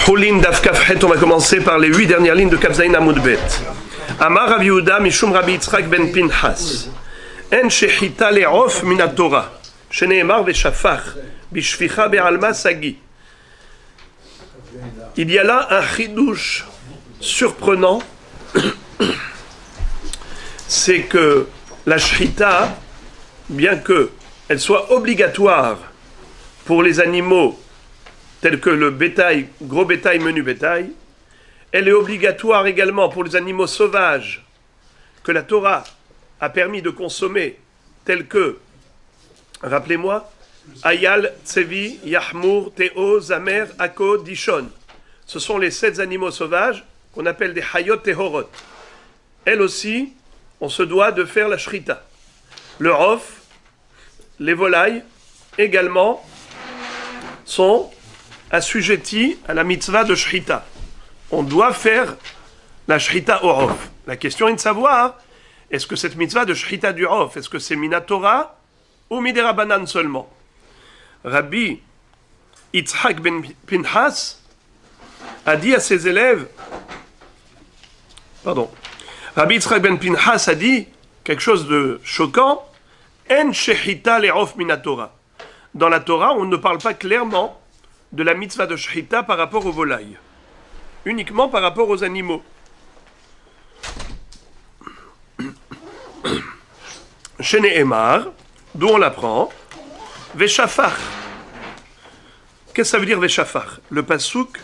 Choulin Daf Kafhet, on va commencer par les 8 dernières lignes de Kaf Zayin Amud Bet. Amar Rav Yehuda Mishum Rabbi Yitzchak ben Pinchas. En shechita le'of min haTorah. Sheneemar ve'shafach. Bishficha be'alma sagi. Il y a là un chidouche surprenant. C'est que la shrita, bien qu'elle soit obligatoire pour les animaux tels que le bétail, gros bétail, menu bétail, elle est obligatoire également pour les animaux sauvages que la Torah a permis de consommer, tels que, rappelez-moi, Ayal, Tsevi, Yahmour, Théo, Zamer, Ako, Dishon. Ce sont les 7 animaux sauvages qu'on appelle des Hayot Tehorot. Elles aussi, on se doit de faire la shrita. Le rof, les volailles, également, sont assujettis à la mitzvah de shrita. On doit faire la shrita au rof. La question est de savoir, est-ce que cette mitzvah de shrita du rof, est-ce que c'est mina Torah ou midera banan seulement? Rabbi Yitzchak ben Pinchas a dit à ses élèves, Rabbi Yitzchak ben Pinchas a dit quelque chose de choquant, en shechita le rof mina Torah. Dans la Torah, on ne parle pas clairement de la mitzvah de shrita par rapport aux volailles, uniquement par rapport aux animaux. Chez Nehemar, d'où on l'apprend, Veshafach. Qu'est-ce que ça veut dire Veshafach? Le pasouk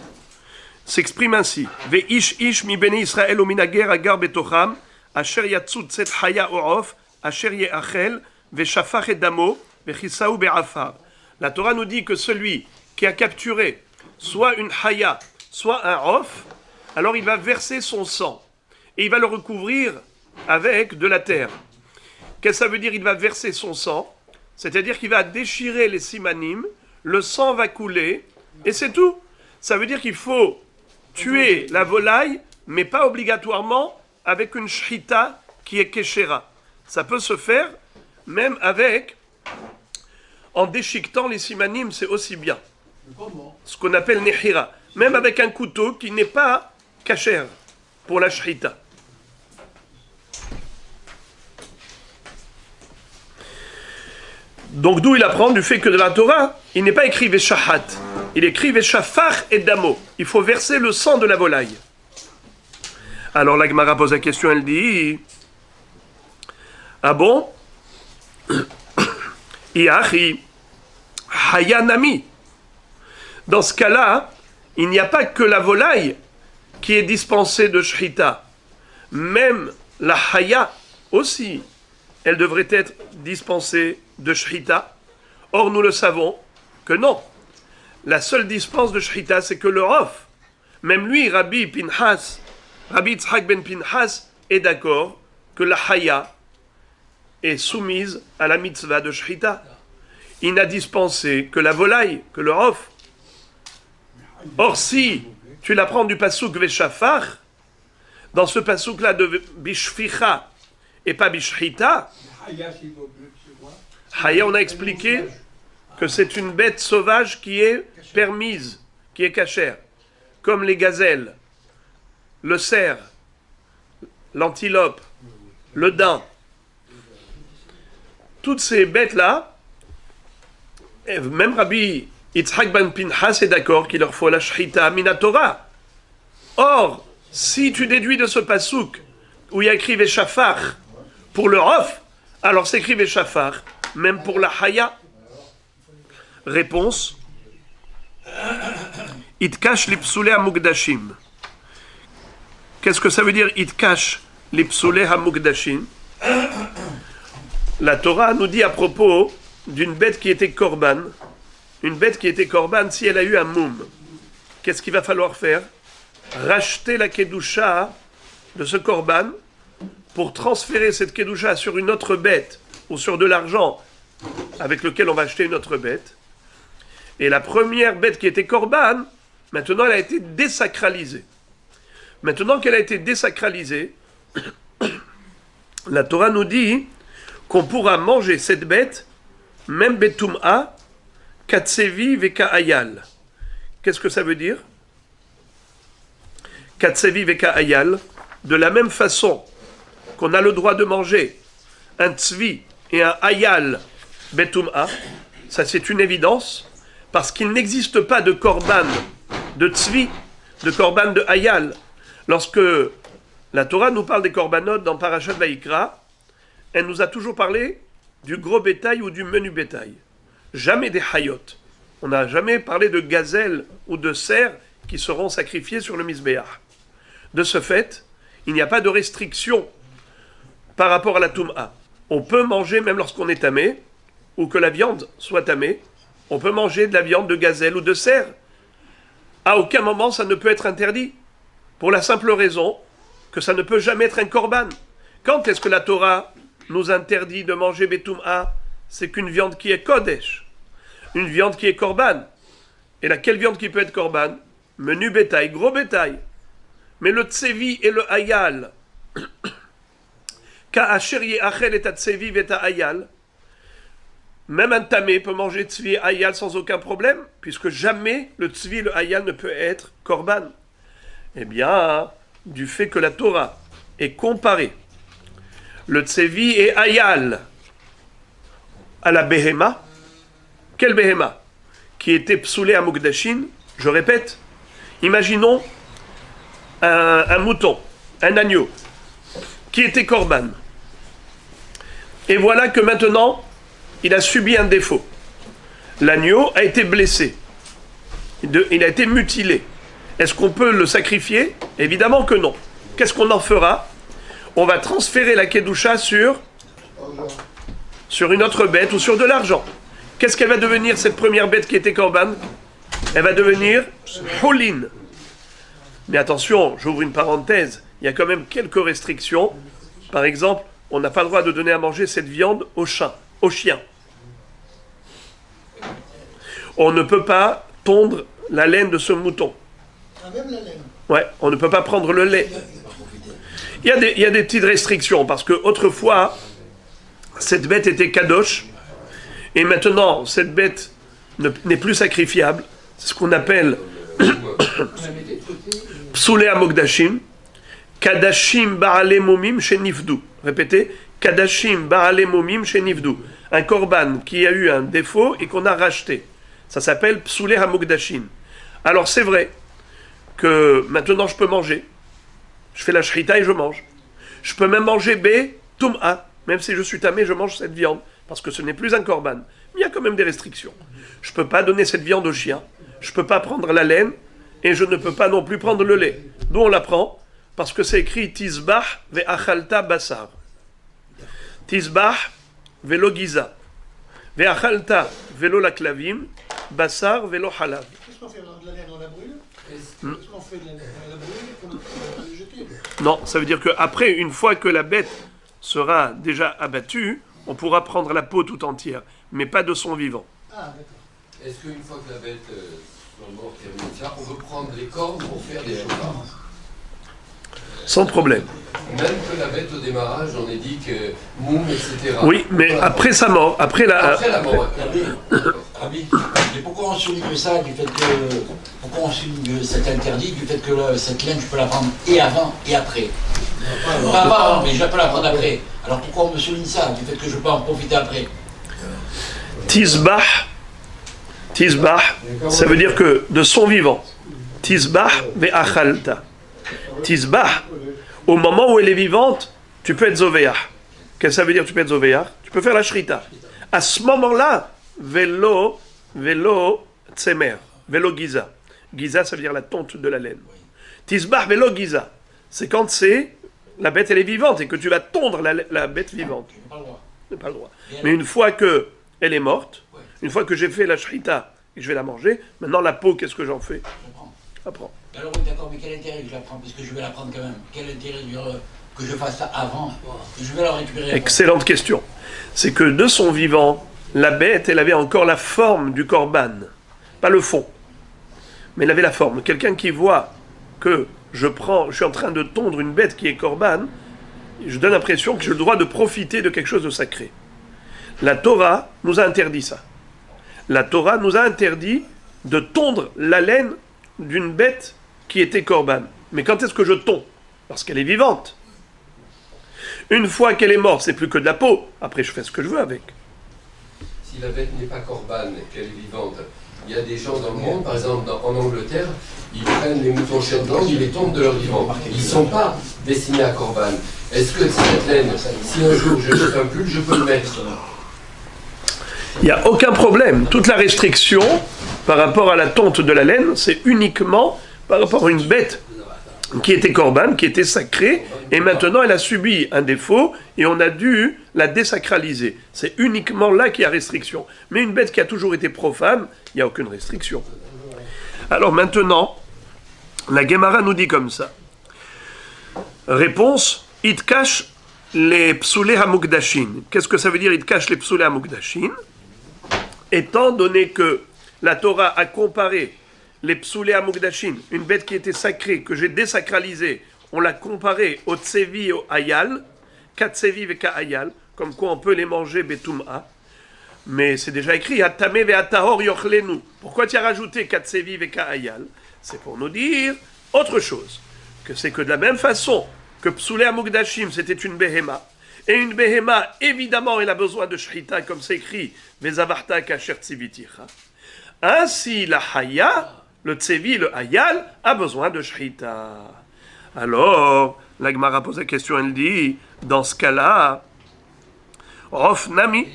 s'exprime ainsi: Veish ish mi beni Israël ou minager agar betocham, asher yatzut tzet haya orof, asher yeachel, veshafach et damo, vechisaou be'afar. La Torah nous dit que celui qui a capturé soit une haya, soit un rof, alors il va verser son sang et il va le recouvrir avec de la terre. Qu'est-ce que ça veut dire? Il va verser son sang, c'est-à-dire qu'il va déchirer les simanim, le sang va couler et c'est tout. Ça veut dire qu'il faut tuer la volaille, mais pas obligatoirement avec une shrita qui est kéchéra. Ça peut se faire même avec, en déchiquetant les simanim, c'est aussi bien. Ce qu'on appelle nehira, même avec un couteau qui n'est pas kasher pour la shrita. Donc d'où il apprend du fait que de la Torah, il n'est pas écrit veshahat, il écrit veshafach et damo. Il faut verser le sang de la volaille. Alors la Gemara pose la question, elle dit, ah bon? Iachi hayanami. Dans ce cas-là, il n'y a pas que la volaille qui est dispensée de shrita. Même la haya aussi, elle devrait être dispensée de shrita. Or, nous le savons que non. La seule dispense de shrita, c'est que le rof, même lui, Rabbi Yitzchak ben Pinchas, est d'accord que la haya est soumise à la mitzvah de shrita. Il n'a dispensé que la volaille, que le rof. Or, si tu l'apprends du pasouk Veshafach, dans ce pasouk-là de Bishficha et pas Bishrita, Haya, on a expliqué que c'est une bête sauvage qui est permise, qui est cachère, comme les gazelles, le cerf, l'antilope, le daim. Toutes ces bêtes-là, même Rabbi Yitzchak ben Pinchas est d'accord qu'il leur faut la shrita mina Torah. Or, si tu déduis de ce pasouk où il y a écrit Veshafach pour le rof, alors c'est écrit Veshafach même pour la haya. Réponse: Itkash lipsule hamugdashim. Qu'est-ce que ça veut dire Itkash lipsule hamugdashim? La Torah nous dit à propos d'une bête qui était korban. Une bête qui était korban, si elle a eu un moum, qu'est-ce qu'il va falloir faire? Racheter la kedusha de ce korban pour transférer cette kedusha sur une autre bête ou sur de l'argent avec lequel on va acheter une autre bête. Et la première bête qui était korban, maintenant elle a été désacralisée. Maintenant qu'elle a été désacralisée, la Torah nous dit qu'on pourra manger cette bête, même betum'a, katsevi veka ayal. Qu'est-ce que ça veut dire? Katsevi veka ayal, de la même façon qu'on a le droit de manger un tzvi et un ayal betum'a, ça c'est une évidence, parce qu'il n'existe pas de korban de tzvi, de korban de ayal. Lorsque la Torah nous parle des korbanot dans Parashat Vayikra, elle nous a toujours parlé du gros bétail ou du menu bétail. Jamais des hayot. On n'a jamais parlé de gazelles ou de cerfs qui seront sacrifiés sur le Mizbeach. De ce fait, il n'y a pas de restriction par rapport à la Toum'a. On peut manger, même lorsqu'on est tamé, ou que la viande soit tamée, on peut manger de la viande de gazelle ou de cerf. À aucun moment ça ne peut être interdit, pour la simple raison que ça ne peut jamais être un korban. Quand est-ce que la Torah nous interdit de manger betum'a? C'est qu'une viande qui est kodesh, une viande qui est korban. Et laquelle viande qui peut être korban? Menu bétail, gros bétail. Mais le tsevi et le hayal, même un tamé peut manger tzvi et hayal sans aucun problème, puisque jamais le tzvi et le hayal ne peut être korban. Eh bien, du fait que la Torah est comparée le tsevi et hayal à la behema, quelle behema? Qui était psoulé à Mukdashin, je répète, imaginons un mouton, un agneau, qui était korban. Et voilà que maintenant, il a subi un défaut. L'agneau a été blessé. Il a été mutilé. Est-ce qu'on peut le sacrifier? Évidemment que non. Qu'est-ce qu'on en fera? On va transférer la kedusha sur une autre bête ou sur de l'argent. Qu'est-ce qu'elle va devenir, cette première bête qui était korban? Elle va devenir holin. Mais attention, j'ouvre une parenthèse, il y a quand même quelques restrictions. Par exemple, on n'a pas le droit de donner à manger cette viande au chien. On ne peut pas tondre la laine de ce mouton. Même la laine. Ouais, on ne peut pas prendre le lait. Il y a des petites restrictions, parce que autrefois, cette bête était kadosh, et maintenant, cette bête n'est plus sacrifiable. C'est ce qu'on appelle psoulé à Mokdashim, kadashim ba'ale momim shenifdu. Répétez, kadashim ba'ale momim shenifdu. Un korban qui a eu un défaut et qu'on a racheté. Ça s'appelle psoulé à Mokdashim. Alors c'est vrai que maintenant je peux manger. Je fais la shrita et je mange. Je peux même manger tum'a. Même si je suis tamé, je mange cette viande. Parce que ce n'est plus un korban. Mais il y a quand même des restrictions. Je ne peux pas donner cette viande au chien. Je ne peux pas prendre la laine. Et je ne peux pas non plus prendre le lait. D'où on l'apprend? Parce que c'est écrit Tizbah ve'achalta basar. Tizbah velo giza. Ve'achalta velo la klavim. Basar velo halav. Qu'est-ce qu'on fait de la laine? On la brûle? Qu'est-ce qu'on fait de la laine? On la brûle et qu'on la jeter? Non, ça veut dire qu'après, une fois que la bête sera déjà abattue, on pourra prendre la peau tout entière, mais pas de son vivant. Ah, d'accord. Est-ce qu'une fois que la bête soit morte et ça, on peut prendre les cornes pour faire des chauffards? Sans problème. Même que la bête au démarrage, on est dit que moum, etc. Oui, mais après sa mort, après la mort. Rabbi, mais pourquoi on souligne ça du fait que. Pourquoi on souligne cet interdit du fait que cette laine, je peux la prendre et avant et après? Pas avant, mais je peux la prendre après. Alors pourquoi on me souligne ça du fait que je peux en profiter après? Tizbah, ça veut dire que de son vivant. Tizbah ve'achalta. Tizbah, au moment où elle est vivante, tu peux être zovéach. Qu'est-ce que ça veut dire tu peux être zovéach? Tu peux faire la shrita. À ce moment-là, vélo tsemer, vélo giza. Giza, ça veut dire la tonte de la laine. Tizbah vélo giza. C'est quand la bête elle est vivante et que tu vas tondre la bête vivante. Je n'ai pas le droit. Tu n'as pas le droit. Mais une fois qu'elle est morte, une fois que j'ai fait la shrita et que je vais la manger, maintenant la peau, qu'est-ce que j'en fais? Je prends. Je Alors oui, d'accord, mais quel intérêt que je la prends? Parce que je vais la prendre quand même. Quel intérêt que je fasse ça avant? Je vais la récupérer avant. Excellente question. C'est que de son vivant, la bête, elle avait encore la forme du korban. Pas le fond. Mais elle avait la forme. Quelqu'un qui voit que je suis en train de tondre une bête qui est korban, je donne l'impression que j'ai le droit de profiter de quelque chose de sacré. La Torah nous a interdit ça. La Torah nous a interdit de tondre la laine d'une bête qui était corban. Mais quand est-ce que je tonds? Lorsqu'elle est vivante. Une fois qu'elle est morte, c'est plus que de la peau. Après, je fais ce que je veux avec. Si la bête n'est pas corban et qu'elle est vivante, il y a des gens dans le monde, par exemple en Angleterre, ils prennent les moutons Shetland, ils les tombent de leur vivant. Ils ne sont pas destinés à corban. Est-ce que cette laine, si un jour je jette un pull, je peux le mettre? Il n'y a aucun problème. Toute la restriction par rapport à la tonte de la laine, c'est uniquement par rapport à une bête qui était corban, qui était sacrée, et maintenant elle a subi un défaut, et on a dû la désacraliser. C'est uniquement là qu'il y a restriction. Mais une bête qui a toujours été profane, il n'y a aucune restriction. Alors maintenant, la Gemara nous dit comme ça. Réponse, it cache les psoulé hamukdashin. Qu'est-ce que ça veut dire, it cache les psoulé hamukdashin? Étant donné que la Torah a comparé les psoulé hamukdashin, une bête qui était sacrée, que j'ai désacralisée, on l'a comparée au tsevi et au hayal, katsevi et ayal, comme quoi on peut les manger betum'a. Mais c'est déjà écrit, atame ve atahor yochlenu. Pourquoi tu as rajouté katsevi et ayal? C'est pour nous dire autre chose, que c'est que de la même façon que psoulé hamukdashim, c'était une behema, et une behema, évidemment, elle a besoin de shrita, comme c'est écrit, vezavarta kasher tziviticha. Ainsi, la haya, le tsevi, le hayal, a besoin de shrita. Alors, la Gemara pose la question, elle dit, dans ce cas-là, Rof Nami,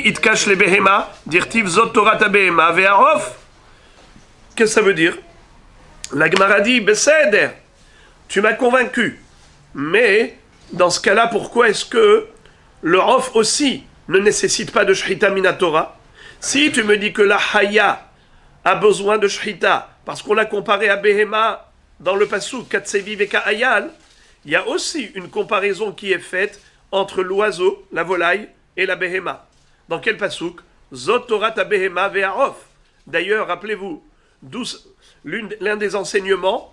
it cache les behema, dirtiv zot torat behema, ve'arof. Qu'est-ce que ça veut dire? La Gemara dit, Beseder, tu m'as convaincu. Mais, dans ce cas-là, pourquoi est-ce que le rof aussi ne nécessite pas de shrita minatora? Si tu me dis que la haya a besoin de shrita, parce qu'on l'a comparé à behema dans le pasuk katsevi veka ayal, il y a aussi une comparaison qui est faite entre l'oiseau, la volaille, et la behema. Dans quel pasuk? Zot torat behema ve'arof. D'ailleurs, rappelez-vous, l'un des enseignements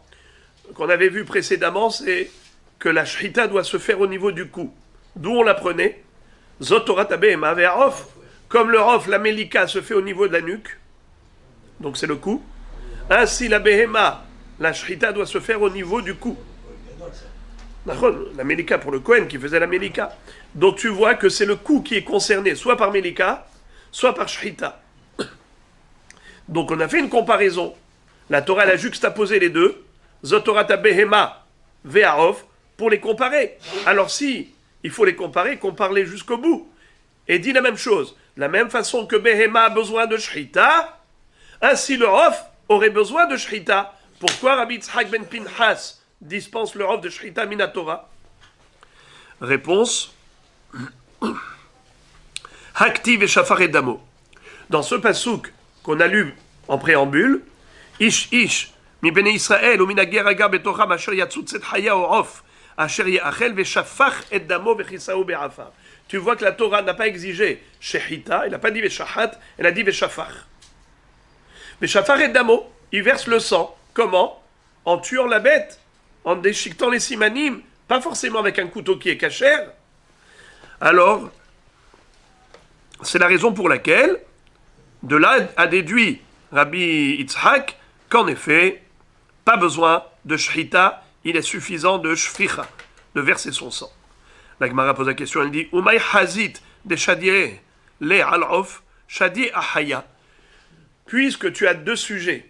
qu'on avait vu précédemment, c'est que la shrita doit se faire au niveau du cou. D'où on l'apprenait? Zot torat behema ve'arof. Comme le rof, la melika, se fait au niveau de la nuque, donc c'est le cou. Ainsi, la behema, la shrita doit se faire au niveau du cou. La melika pour le Kohen qui faisait la melika. Donc tu vois que c'est le cou qui est concerné, soit par melika, soit par shrita. Donc on a fait une comparaison. La Torah elle a juxtaposé les deux, Zotorata behema ve'arof, pour les comparer. Alors si il faut les comparer, compare-les jusqu'au bout. Et dit la même chose. De la même façon que behema a besoin de shrita, ainsi le rof aurait besoin de shrita. Pourquoi Rabbi Yitzhak ben Pinchas dispense le rof de shrita minatora? Réponse, Hakti veshafar et damo. Dans ce pasuk qu'on a lu en préambule, Ish ish mi bene Israël ou minager agar betocham asher yatzut et haya o rof asher yachel veshafach et damo vechisao be'afar. Tu vois que la Torah n'a pas exigé shechita, elle n'a pas dit veshahat, elle a dit veshafach. Veshafar et damo, il verse le sang. Comment? En tuant la bête, en déchiquetant les simanim, pas forcément avec un couteau qui est cachère. Alors, c'est la raison pour laquelle, de là a déduit Rabbi Yitzhak qu'en effet, pas besoin de shrita, il est suffisant de shficha, de verser son sang. La Gemara pose la question, elle dit Umay hazit de shadie le al-of shadi ahaya. Puisque tu as deux sujets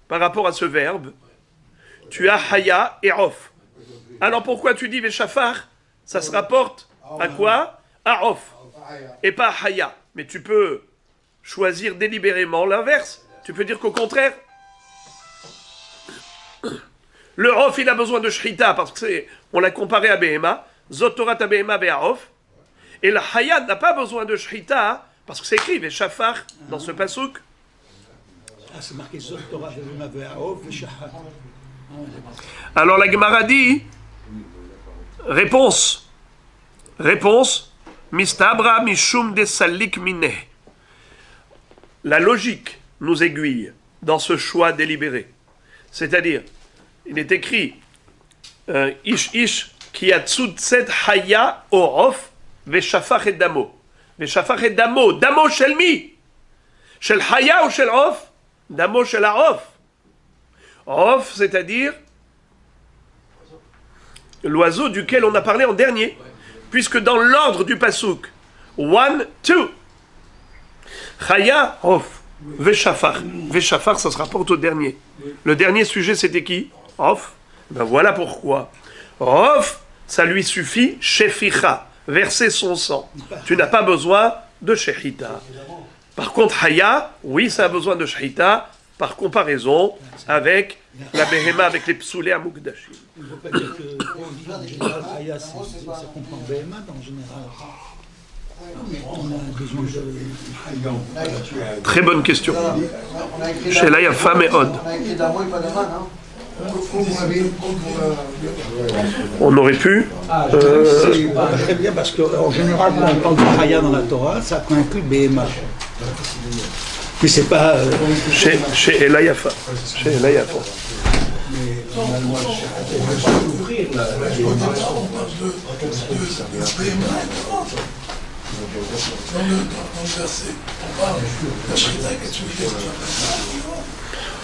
par rapport à ce verbe, tu as haya et of. Alors pourquoi tu dis veshafar? Ça se rapporte à quoi? À of et pas à haya. Mais tu peux choisir délibérément l'inverse. Tu peux dire qu'au contraire, le of il a besoin de shrita parce que on l'a comparé à behema, zotorat à behema ve'aof, et la haya n'a pas besoin de shrita parce que c'est écrit veshafar dans ce pasuk. Ah, c'est marqué zotorat à behema ve'aof veshahat. Alors la Gemara dit, réponse, mistabra mishum de salik mine. La logique nous aiguille dans ce choix délibéré. C'est-à-dire, il est écrit, ish ish ki yatzutset haya orof veshafach et damo. Veshafach et damo. Damo shel mi? Shel haya ou shel off? Damo shel haof. Off, c'est-à-dire l'oiseau duquel on a parlé en dernier. Puisque dans l'ordre du pasouk, 1, 2, Chaya, Off, Veshafar. Veshafar, ça se rapporte au dernier. Le dernier sujet, c'était qui? Off. Ben voilà pourquoi. Off, ça lui suffit, Sheficha, verser son sang. Tu n'as pas besoin de Shechita. Par contre, Haya, oui, ça a besoin de Shechita, par comparaison avec la Behema, avec les psoulés à Mukdashim. Il ne faut pas dire que en général, Aya, ça comprend Behema, en général. On a besoin de... Très bonne question. Chez là, il y a femme et Od. On a écrit d'amour et pas de man, hein. On aurait pu. C'est pas très bien parce qu'en général, quand on parle de Haya dans la Torah, ça inclut Behema. Mais c'est pas. Chez Elayafa. Chez Elayafa. Dans le verset, on parle de la Shrita qui est souillée.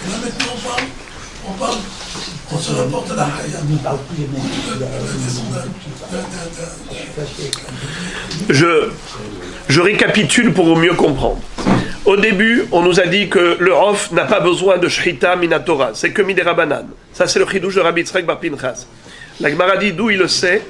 Et là maintenant on se rapporte à la Haya. Je récapitule pour mieux comprendre. Au début, on nous a dit que le Hof n'a pas besoin de Shrita Minatora, c'est que Miderabanan. Ça, c'est le chidouche de Rabbi Yitzhak bar Pinchas. La Gemara dit d'où il le sait,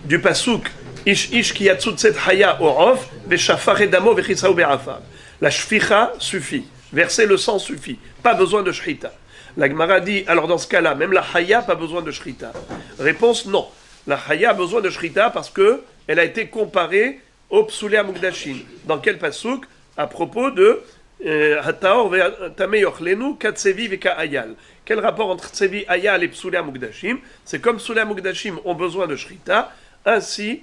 du pasouk Ish ish ki yatzutset haya au Hof, veshafar edamo vechisao be'afar. La shficha suffit, verser le sang suffit, pas besoin de Shrita. La Gemara dit, alors dans ce cas-là, même la haya, pas besoin de Shrita. Réponse, non. La haya a besoin de Shrita parce que elle a été comparée au psoulé amukdashin. Dans quel pasouk? À propos de Hataor ve'tamei yochlenu katsevi ve'ka'ayal. Quel rapport entre tsevi ayal et psoulé amukdashim? C'est comme psoulé amukdashim ont besoin de Shrita, ainsi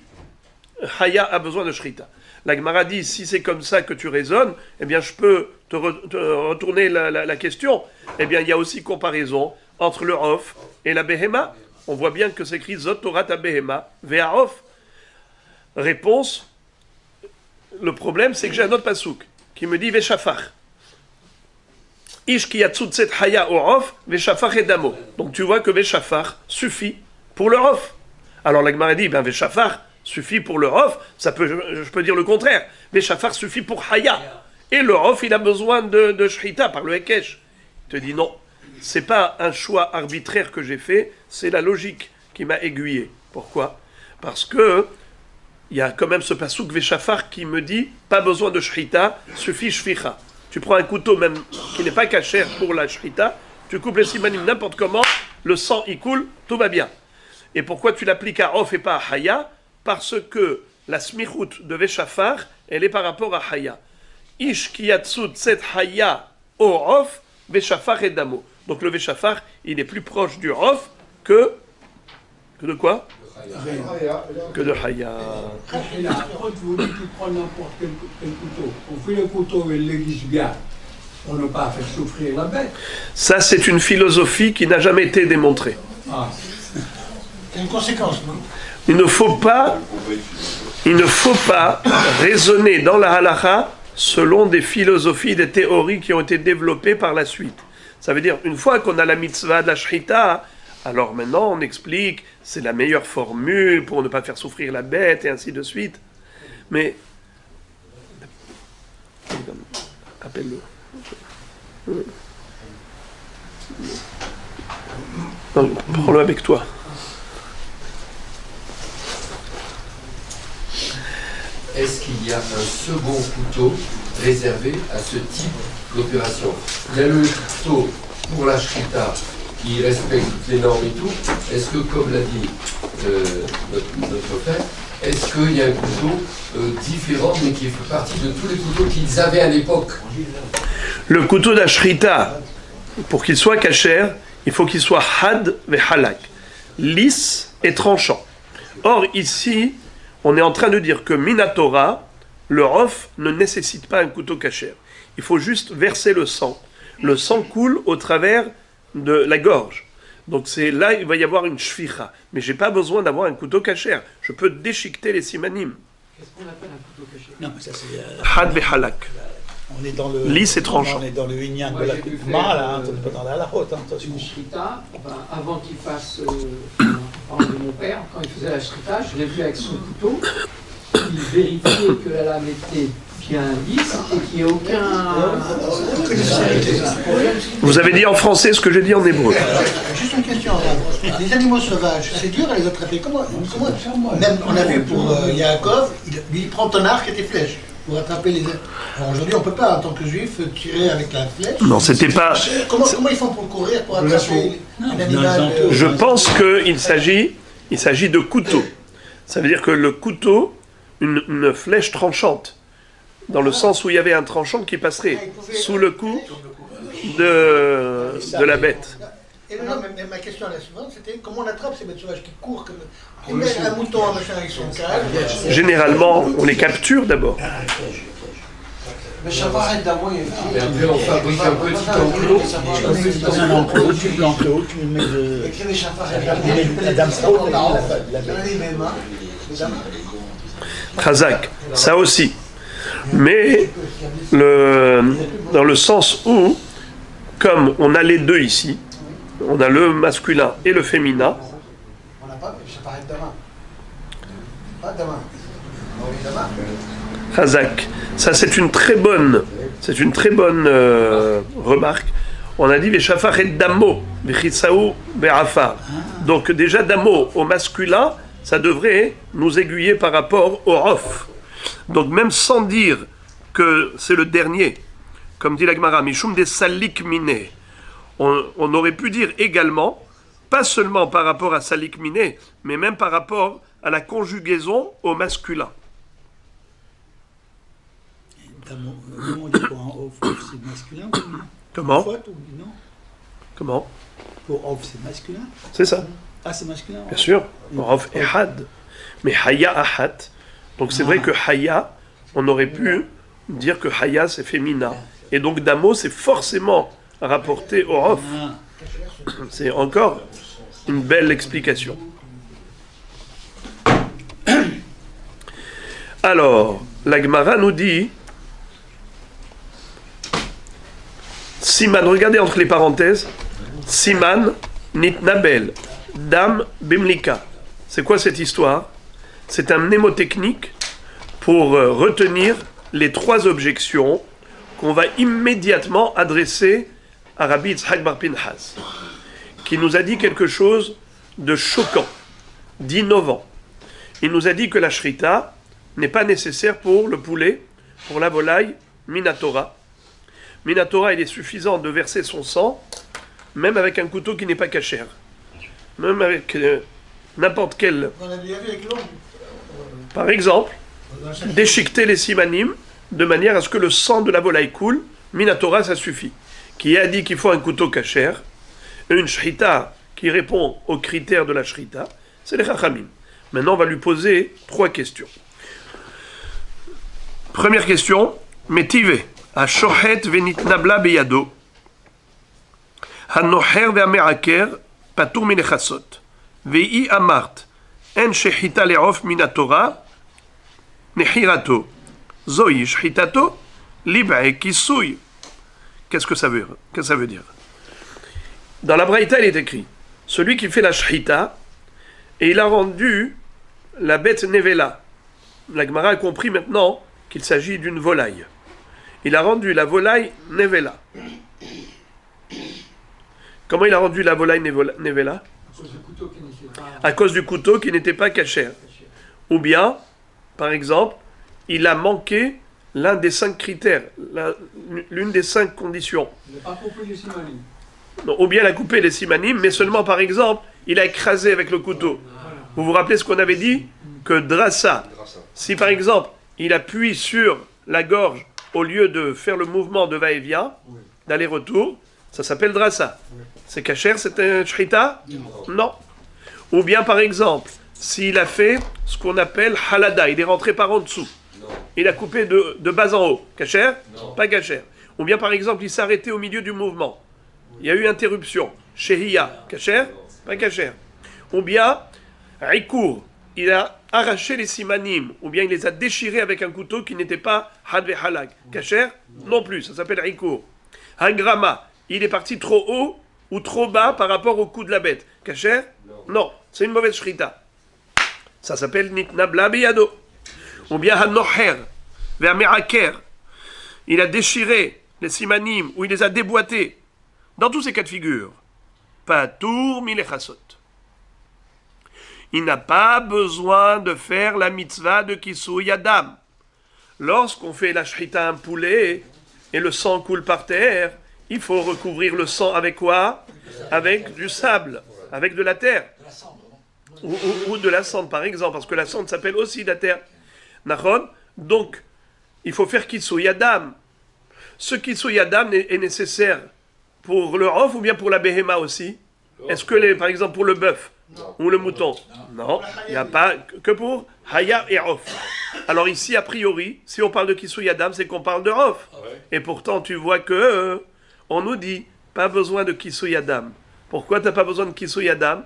haya a besoin de Shrita. La Gemara dit, si c'est comme ça que tu raisonnes, eh bien je peux te retourner la question. Eh bien il y a aussi comparaison entre le Hof et la Behema. On voit bien que c'est écrit Zot Torah ta Behema ve'a Hof. Réponse, le problème c'est que j'ai un autre pasouk qui me dit Veshafach. Ish ki yatzutset haya o Hof, Veshafach et damo. Donc tu vois que Veshafach suffit pour le Hof. Alors la Gemara dit, ben Veshafach suffit pour le Hof, ça peut, je peux dire le contraire. Veshafach suffit pour Haya. Et le Hof, il a besoin de Shrita par le Hekesh. Il te dit non, c'est pas un choix arbitraire que j'ai fait, c'est la logique qui m'a aiguillé. Pourquoi? Parce que il y a quand même ce pasouk Veshafach qui me dit pas besoin de Shrita, suffit Shficha. Tu prends un couteau même qui n'est pas cachère pour la Shrita, tu coupes les simanim n'importe comment, le sang y coule, tout va bien. Et pourquoi tu l'appliques à Hof et pas à Haya? Parce que la smichut de Veshafar, elle est par rapport à Haya. Ish ki yatzut set Haya au Hof, Veshafar et Damo. Donc le Veshafar, il est plus proche du Hof que de quoi? Que de Haya. Et là, quand vous dites tu prends n'importe quel couteau, on fait le couteau et il l'aiguise bien, pour ne pas faire souffrir la bête. Ça, c'est une philosophie qui n'a jamais été démontrée. Ah. C'est une conséquence, non? Il ne faut pas raisonner dans la halakha selon des philosophies, des théories qui ont été développées par la suite. Ça veut dire, une fois qu'on a la mitzvah de la shrita, alors maintenant on explique, c'est la meilleure formule pour ne pas faire souffrir la bête et ainsi de suite. Mais, appelle-le. Non, prends-le avec toi. Est-ce qu'il y a un second couteau réservé à ce type d'opération? Il y a le couteau pour la shrita qui respecte toutes les normes et tout. Est-ce que, comme l'a dit notre frère, est-ce qu'il y a un couteau différent mais qui fait partie de tous les couteaux qu'ils avaient à l'époque? Le couteau d'ashrita, pour qu'il soit kasher, il faut qu'il soit had ve halak, lisse et tranchant. Or ici, on est en train de dire que Minatora, le Hof ne nécessite pas un couteau kasher. Il faut juste verser le sang. Le sang coule au travers de la gorge. Donc c'est là, il va y avoir une shficha. Mais j'ai pas besoin d'avoir un couteau cachère. Je peux déchiqueter les simanim. Qu'est-ce qu'on appelle un couteau caché? Non, mais ça c'est. Had behalak. On est dans le. Lisse et tranchant. On est dans le Inyan Moi, de la j'ai dû Koukma, faire, là, hein, on n'est pas dans la halachot, hein, attention. Une shrita, avant qu'il fasse, par exemple, mon père, quand il faisait la shrita, je l'ai vu avec son couteau, il vérifiait que la lame était bien lisse et qu'il n'y ait aucun problème. Vous avez dit en français ce que j'ai dit en hébreu. Juste une question, regarde. Les animaux sauvages, c'est dur à les attraper. Comment même on a vu pour Yaakov, il prend ton arc et tes flèches pour attraper les. Alors aujourd'hui, on ne peut pas, en tant que juif, tirer avec la flèche. Non, c'était pas. Comment ils font pour courir, pour attraper un animal Je pense qu'il s'agit de couteau. Ça veut dire que le couteau, une flèche tranchante, dans le sens où il y avait un tranchant qui passerait sous le cou de la bête. Et non, mais ma question la suivante, c'était comment on attrape ces bêtes sauvages qui courent comme. On met un mouton, un machin avec son calme. Généralement, on les capture d'abord. Mais après, on fabrique un petit enclos. C'est un enclos, tu l'enclos, tu mets de la dame straw, la Chazak, ça aussi. Mais dans le sens où, comme on a les deux ici, on a le masculin et le féminin. On n'a pas, ça paraît demain. Pas demain. Chazak, ça c'est une très bonne remarque. On a dit Veshafach et Damo, Vechisaou, Be'afar. Donc déjà Damo au masculin, ça devrait nous aiguiller par rapport au Rof. Donc même sans dire que c'est le dernier, comme dit la Gemara, Mishum des Salik Miné, on aurait pu dire également, pas seulement par rapport à Salik Miné, mais même par rapport à la conjugaison au masculin. Comment on dit pour un off, c'est masculin ou féminin? Comment? Faute ou non? Comment? Pour off, c'est masculin? C'est ça. Ah, c'est masculin? Bien sûr, Rof Ehad. Mais Haya Ahat. Donc c'est vrai que Haya, on aurait pu dire que Haya c'est féminin. Et donc Damo c'est forcément rapporté au Rof. C'est encore une belle explication. Alors, la Gemara nous dit Siman, regardez entre les parenthèses, Siman Nitnabel, Dam Bimlika. C'est quoi cette histoire? C'est un mnémotechnique pour retenir les trois objections qu'on va immédiatement adresser à Rabbi Yitzhak Bar Pinhas, qui nous a dit quelque chose de choquant, d'innovant. Il nous a dit que la shrita n'est pas nécessaire pour le poulet, pour la volaille, Minatora. Minatora, il est suffisant de verser son sang, même avec un couteau qui n'est pas cachère. Même avec n'importe quel. On a déjà vu avec l'ombre. Par exemple, déchiqueter les simanim de manière à ce que le sang de la volaille coule. Minatora, ça suffit. Qui a dit qu'il faut un couteau cachère, une shrita qui répond aux critères de la shrita, c'est les chachamim. Maintenant, on va lui poser trois questions. Première question, Metive, Ashohet venitnabla beyado, Hanocher ve'ame'aker, Patur minechasot, Ve'i amart, En shechita le'of minatora, Nechirato, Zoi shechitato, Lib'e kisui. Qu'est-ce que ça veut dire? Dans la Braïta, il est écrit, celui qui fait la shechita, et il a rendu la bête nevela. La Gemara a compris maintenant qu'il s'agit d'une volaille. Il a rendu la volaille nevela. Comment il a rendu la volaille nevela? À cause du couteau qui n'était pas cachère. Ou bien, par exemple, il a manqué l'un des 5 critères, l'une des 5 conditions. Il n'a pas coupé les simanim. Non, ou bien il a coupé les simanim, mais seulement par exemple, il a écrasé avec le couteau. Vous vous rappelez ce qu'on avait dit? Que drassa, si par exemple, il appuie sur la gorge au lieu de faire le mouvement de va-et-vient, d'aller-retour, ça s'appelle drassa. C'est cachère, c'est un shrita? Non. Ou bien par exemple, s'il a fait ce qu'on appelle halada, il est rentré par en dessous. Il a coupé de bas en haut. Cachère? Pas cachère. Ou bien par exemple, il s'est arrêté au milieu du mouvement. Il y a eu interruption. Shehiya, kasher, pas kasher. Ou bien, Ikour, il a arraché les simanim, ou bien il les a déchirés avec un couteau qui n'était pas had ve halak. Kasher, non plus, ça s'appelle Ikour. Hangrama, il est parti trop haut ou trop bas par rapport au cou de la bête. Kasher, non, c'est une mauvaise shrita. Ça s'appelle Nitnabla Beyado. Ou bien Hanocher, vers Meraker, il a déchiré les simanim, ou il les a déboîtés. Dans tous ces cas de figure, Patour milechasot. Il n'a pas besoin de faire la mitzvah de Kisou Yadam. Lorsqu'on fait la shrita un poulet et le sang coule par terre, il faut recouvrir le sang avec quoi? Avec du sable, avec de la terre. Ou de la cendre par exemple, parce que la cendre s'appelle aussi la terre. Nachon? Donc, il faut faire Kisou Yadam. Ce Kisou Yadam est nécessaire pour le rof ou bien pour la behema aussi? Est-ce que, par exemple, pour le bœuf ou le mouton? Non, il n'y a pas que pour haya et rof. Alors ici, a priori, si on parle de Kisou Yadam, c'est qu'on parle de rof. Et pourtant, tu vois que on nous dit, pas besoin de Kisou Yadam. Pourquoi tu n'as pas besoin de Kisou Yadam?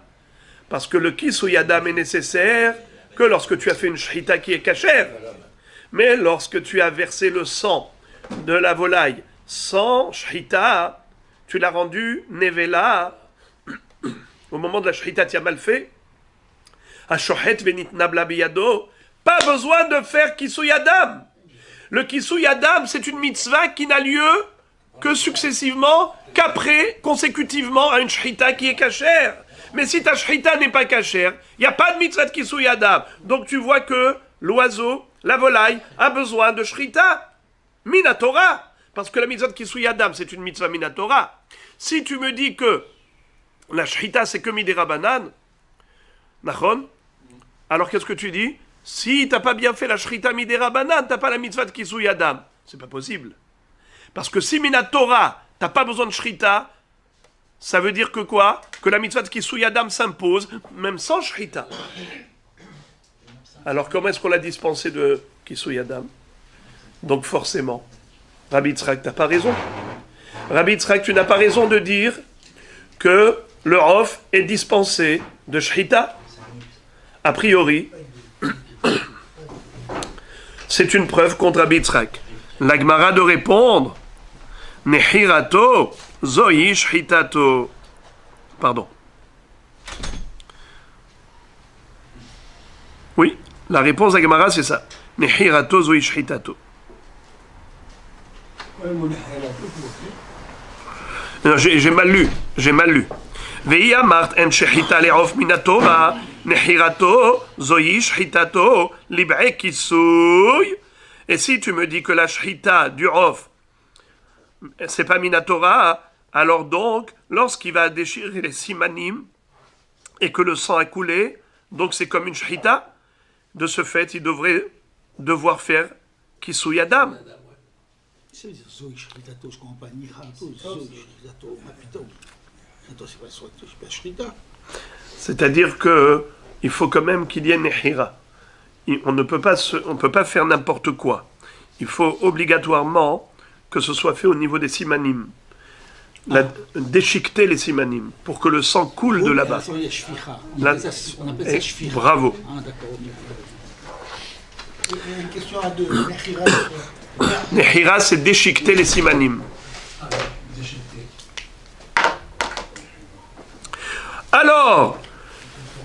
Parce que le Kisou Yadam est nécessaire que lorsque tu as fait une shrita qui est cachère. Mais lorsque tu as versé le sang de la volaille sans shrita, tu l'as rendu nevela. Au moment de la shrita, tu as mal fait. Hashohet venitnabla biyado. Pas besoin de faire Kisou Yadam. Le Kisou Yadam, c'est une mitzvah qui n'a lieu que successivement, qu'après, consécutivement à une shrita qui est cachère. Mais si ta shrita n'est pas cachère, il n'y a pas de mitzvah de Kisou Yadam. Donc tu vois que l'oiseau, la volaille, a besoin de shrita. Minatora. Parce que la mitzvah de Kisou Yadam, c'est une mitzvah minatora. Si tu me dis que la shrita, c'est que midera banane, nachon, alors qu'est-ce que tu dis? Si tu n'as pas bien fait la shrita midera banane, tu n'as pas la mitzvah de Kisou Yadam. C'est pas possible. Parce que si minatora, tu n'as pas besoin de shrita, ça veut dire que quoi? Que la mitzvah de Kisou Yadam s'impose, même sans shrita. Alors comment est-ce qu'on l'a dispensé de Kisou Yadam? Donc forcément, Rabbi Yitzhak, tu n'as pas raison. Rabbi Yitzhak, tu n'as pas raison de dire que le rof est dispensé de shrita. A priori, c'est une preuve contre Rabbi Yitzhak. La Gemara de répondre, Nehirato, Zoi shritato. Pardon. Oui, la réponse à Gemara, c'est ça. Nehirato, Zoi shritato. Non, j'ai mal lu. Veia mart en shechita le'of minatora nehirato zoi shchitato libre kisouy. Et si tu me dis que la shchita du off c'est pas minatora, alors donc lorsqu'il va déchirer les simanim et que le sang a coulé, donc c'est comme une shchita. De ce fait, il devrait devoir faire kisouy adam. C'est Zoï Shritato, je comprends pas. Niharato, Zoï Shritato, Mapito. C'est pas Shrita. C'est-à-dire que il faut quand même qu'il y ait Nehira. On ne peut pas faire n'importe quoi. Il faut obligatoirement que ce soit fait au niveau des simanim. Déchiqueter les simanim pour que le sang coule de là-bas. On appelle ça shficha. Bravo. Ah, d'accord. Une question à deux. Nehira, c'est déchiqueter les simanim. Alors,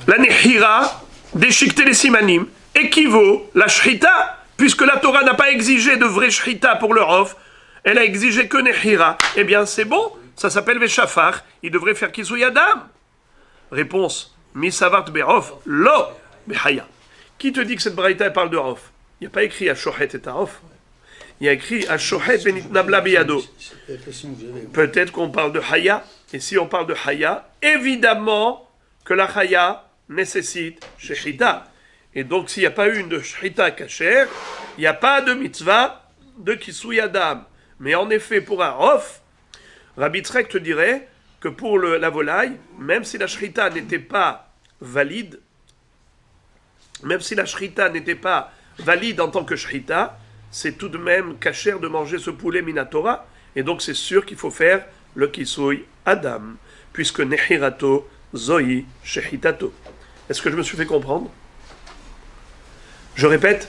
la Nehira, déchiqueter les simanim, équivaut la shrita, puisque la Torah n'a pas exigé de vraie shrita pour le rof, elle a exigé que Nehira. Eh bien, c'est bon, ça s'appelle Veshafar, il devrait faire Kisou Yadam. Réponse, Misavart Berof, Lo Behaya. Qui te dit que cette braïta parle de rof? Il n'y a pas écrit à Shohet et à rof. Il y a écrit à Shohet Benitnabla Beyado. Peut-être qu'on parle de Haya. Et si on parle de Haya, évidemment que la Haya nécessite Shechita. Et donc s'il n'y a pas eu de Shechita kasher, il n'y a pas de mitzvah de Kisou Yadam. Mais en effet, pour un Rof, Rabbi Yitzhak te dirait que pour la volaille, même si la Shechita n'était pas valide, en tant que Shechita, c'est tout de même kasher de manger ce poulet minatora, et donc c'est sûr qu'il faut faire le kisouy Adam. puisque nehirato zoi shechitato. Est-ce que je me suis fait comprendre? Je répète,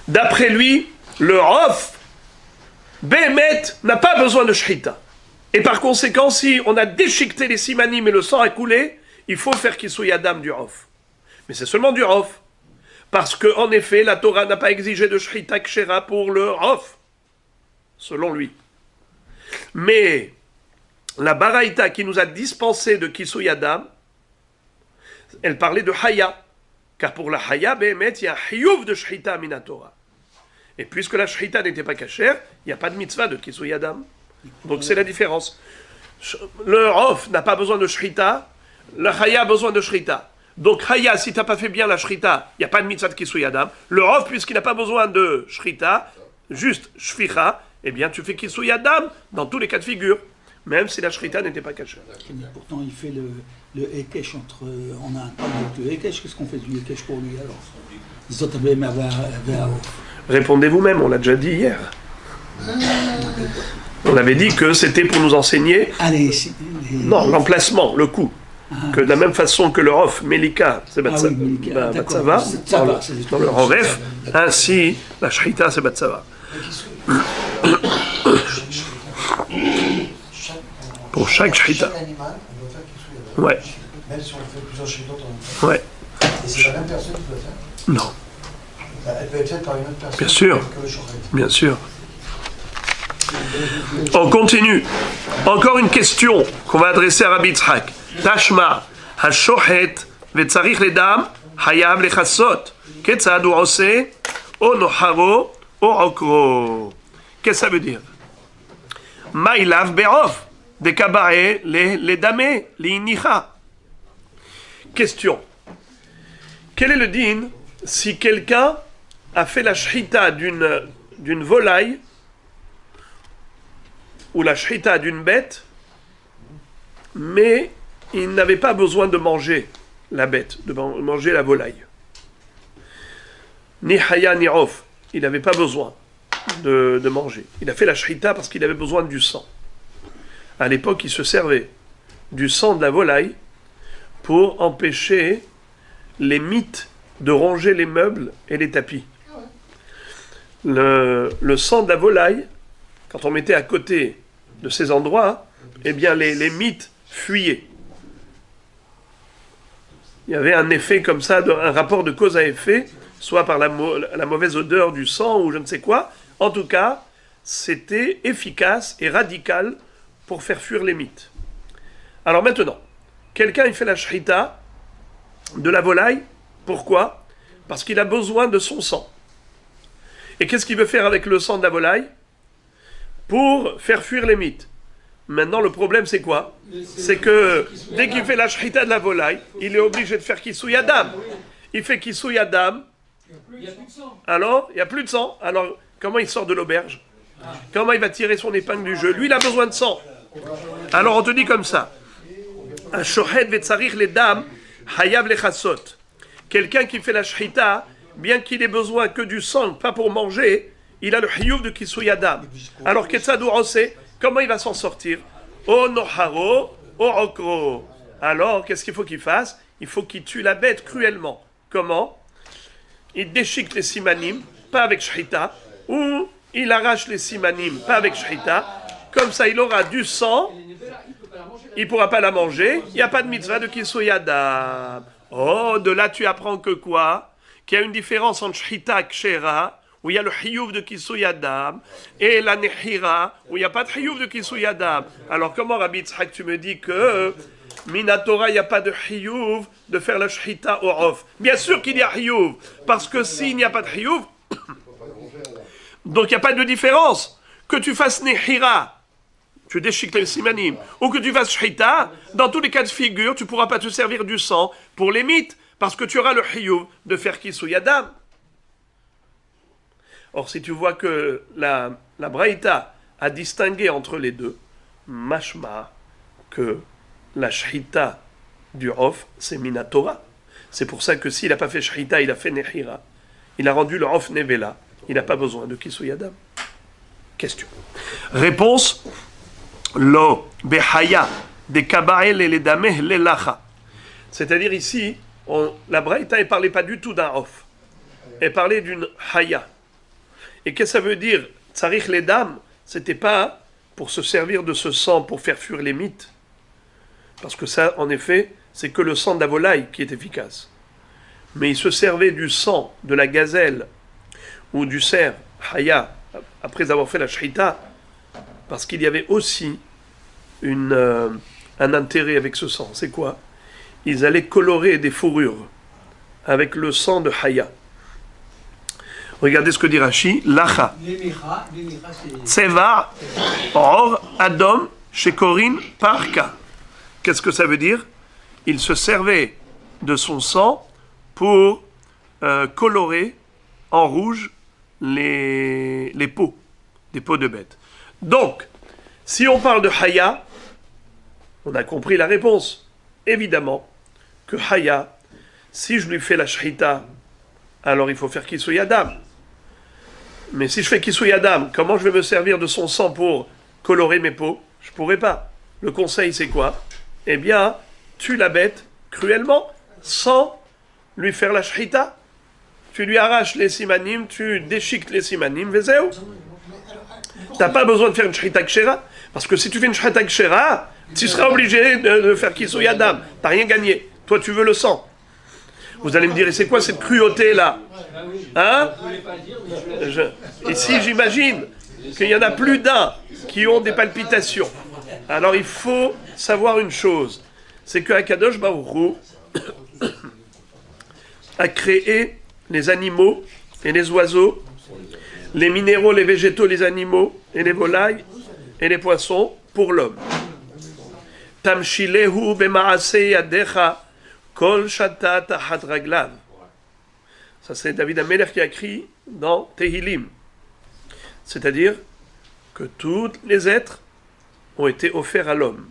d'après lui, le Rof, Béhémet, n'a pas besoin de shechita. Et par conséquent, si on a déchiqueté les simanim et le sang a coulé, il faut faire Kisui Adam du Rof. Mais c'est seulement du Rof. Parce qu'en effet, la Torah n'a pas exigé de shechita kshera pour le Rof. Selon lui. Mais la Baraïta qui nous a dispensé de Kisui Adam, elle parlait de Haya. Car pour la Haya, Béhémet, il y a un Hiyuv de Shechita Minatora. Et puisque la Shechita n'était pas cachère, il n'y a pas de mitzvah de Kisui Adam. Donc c'est la différence. Le Rof n'a pas besoin de Shechita, le Haya a besoin de Shechita. Donc Haya, si tu n'as pas fait bien la Shechita, il n'y a pas de mitzvah de Kisui Adam. Le Rof, puisqu'il n'a pas besoin de Shechita, juste Shficha, eh bien tu fais Kisui Adam dans tous les cas de figure. Même si la Shechita n'était pas cachée. Pourtant, il fait le Hekesh entre. On a un temps avec le Hekesh. Qu'est-ce qu'on fait du Hekesh pour lui alors? Répondez vous-même, on l'a déjà dit hier. On avait dit que c'était pour nous enseigner. Non, l'emplacement, le coup. Que de la même façon que le Rof, Melika, c'est Batsava, dans le Roref, ainsi la Shechita, c'est Batsava. Pour chaque shechita. Chaque animal, on doit faire qu'il soit. Ouais. Même si on fait plusieurs shechita en même temps. Ouais. Et c'est la même personne qui doit faire? Non. Elle peut être faite par une autre personne. Bien sûr. Que le shochet. Bien sûr. On continue. Encore une question qu'on va adresser à Rabbi Yitzhak. Tashma, ha-shochet, ve'tzarich ledam, hayav lechassot. Ketzad ou ose, o noharo, o okro. Qu'est-ce que ça veut dire? Ma'ilav be'ov. Des kabae, les damés, les inicha. Question. Quel est le din si quelqu'un a fait la shechita d'une volaille ou la shechita d'une bête, mais il n'avait pas besoin de manger la bête, de manger la volaille. Ni haya ni off, il n'avait pas besoin de manger. Il a fait la shechita parce qu'il avait besoin du sang. À l'époque, il se servait du sang de la volaille pour empêcher les mythes de ronger les meubles et les tapis. Le sang de la volaille, quand on mettait à côté de ces endroits, eh bien les mythes fuyaient. Il y avait un effet comme ça, un rapport de cause à effet, soit par la mauvaise odeur du sang ou je ne sais quoi. En tout cas, c'était efficace et radical pour faire fuir les mythes. Alors maintenant, quelqu'un il fait la shechita de la volaille. Pourquoi? Parce qu'il a besoin de son sang. Et qu'est-ce qu'il veut faire avec le sang de la volaille? Pour faire fuir les mythes. Maintenant, le problème, c'est quoi? C'est que dès qu'il fait la shechita de la volaille, il est obligé de faire Kisui Adam. Il fait Kisui Adam. Alors, il n'y a plus de sang. Alors, comment il sort de l'auberge? Comment il va tirer son épingle du jeu? Lui, il a besoin de sang. Alors on te dit comme ça. Un shohet vetzarich les dames, hayav lechassot. Quelqu'un qui fait la shechita, bien qu'il ait besoin que du sang, pas pour manger, il a le hiyuv de Kisui Adam. Alors ketzad ose, comment il va s'en sortir? O noharo, o okro. Alors qu'est-ce qu'il faut qu'il fasse? Il faut qu'il tue la bête cruellement. Comment? Il déchique les simanim, pas avec shechita, ou il arrache les simanim, pas avec shechita. Comme ça, il aura du sang, il ne pourra pas la manger, il n'y a pas de mitzvah de Kisui Adam. Oh, de là tu apprends que quoi? Qu'il y a une différence entre shechita kshera, où il y a le hiyuv de Kisui Adam, et la nehira, où il n'y a pas de hiyuv de Kisui Adam. Alors comment, Rabbi Yitzhak, tu me dis que Minatora, il n'y a pas de hiyuv de faire la shechita au rof? Bien sûr qu'il y a hiyuv, parce que s'il n'y a pas de hiyuv, donc il n'y a pas de différence. Que tu fasses nehira, tu déchiques les simanim, ou que tu fasses shechita, dans tous les cas de figure, tu ne pourras pas te servir du sang pour les mythes, parce que tu auras le hiyuv de faire Kisui Adam. Or, si tu vois que la Braïta a distingué entre les deux, mashma, que la shechita du rof, c'est minatora. C'est pour ça que s'il n'a pas fait shechita, il a fait nehira. Il a rendu le rof nevela. Il n'a pas besoin de Kisui Adam. Question. Réponse. Lo behaya des kaba'el et les dameh les lacha. C'est-à-dire ici, la Braïta ne parlait pas du tout d'un off. Elle parlait d'une haya. Et qu'est-ce que ça veut dire? Tsarich les dames, c'était pas pour se servir de ce sang pour faire fuir les mythes. Parce que ça, en effet, c'est que le sang de la volaille qui est efficace. Mais il se servait du sang de la gazelle ou du cerf, haya, après avoir fait la shrita, parce qu'il y avait aussi un intérêt avec ce sang. C'est quoi? Ils allaient colorer des fourrures avec le sang de haya. Regardez ce que dit Rashi. Lacha. Tseva, or, adom, shekorin, parka. Qu'est-ce que ça veut dire? Il se servait de son sang pour colorer en rouge les peaux, des peaux de bêtes. Donc, si on parle de haya, on a compris la réponse. Évidemment que haya, si je lui fais la shrita, alors il faut faire kisui adam. Mais si je fais kisui adam, comment je vais me servir de son sang pour colorer mes peaux? Je ne pourrai pas. Le conseil, c'est quoi? Eh bien, tue la bête cruellement, sans lui faire la shrita. Tu lui arraches les simanim, tu déchiquetes les simanim, vezéo. T'as pas besoin de faire une shrita kshera, parce que si tu fais une shrita kshera, tu seras obligé de faire kisui adam. T'as rien gagné. Toi, tu veux le sang. Vous allez me dire, et c'est quoi cette cruauté là? Hein? Ici, j'imagine qu'il y en a plus d'un qui ont des palpitations. Alors, il faut savoir une chose, c'est que Akadosh Baruch Hu a créé les animaux et les oiseaux, les minéraux, les végétaux, les animaux et les volailles et les poissons pour l'homme. Tamshilehu b'maaseh yadecha kol shata tahat raglav. Ça, c'est David Ameler qui a écrit dans Tehilim. C'est-à-dire que tous les êtres ont été offerts à l'homme.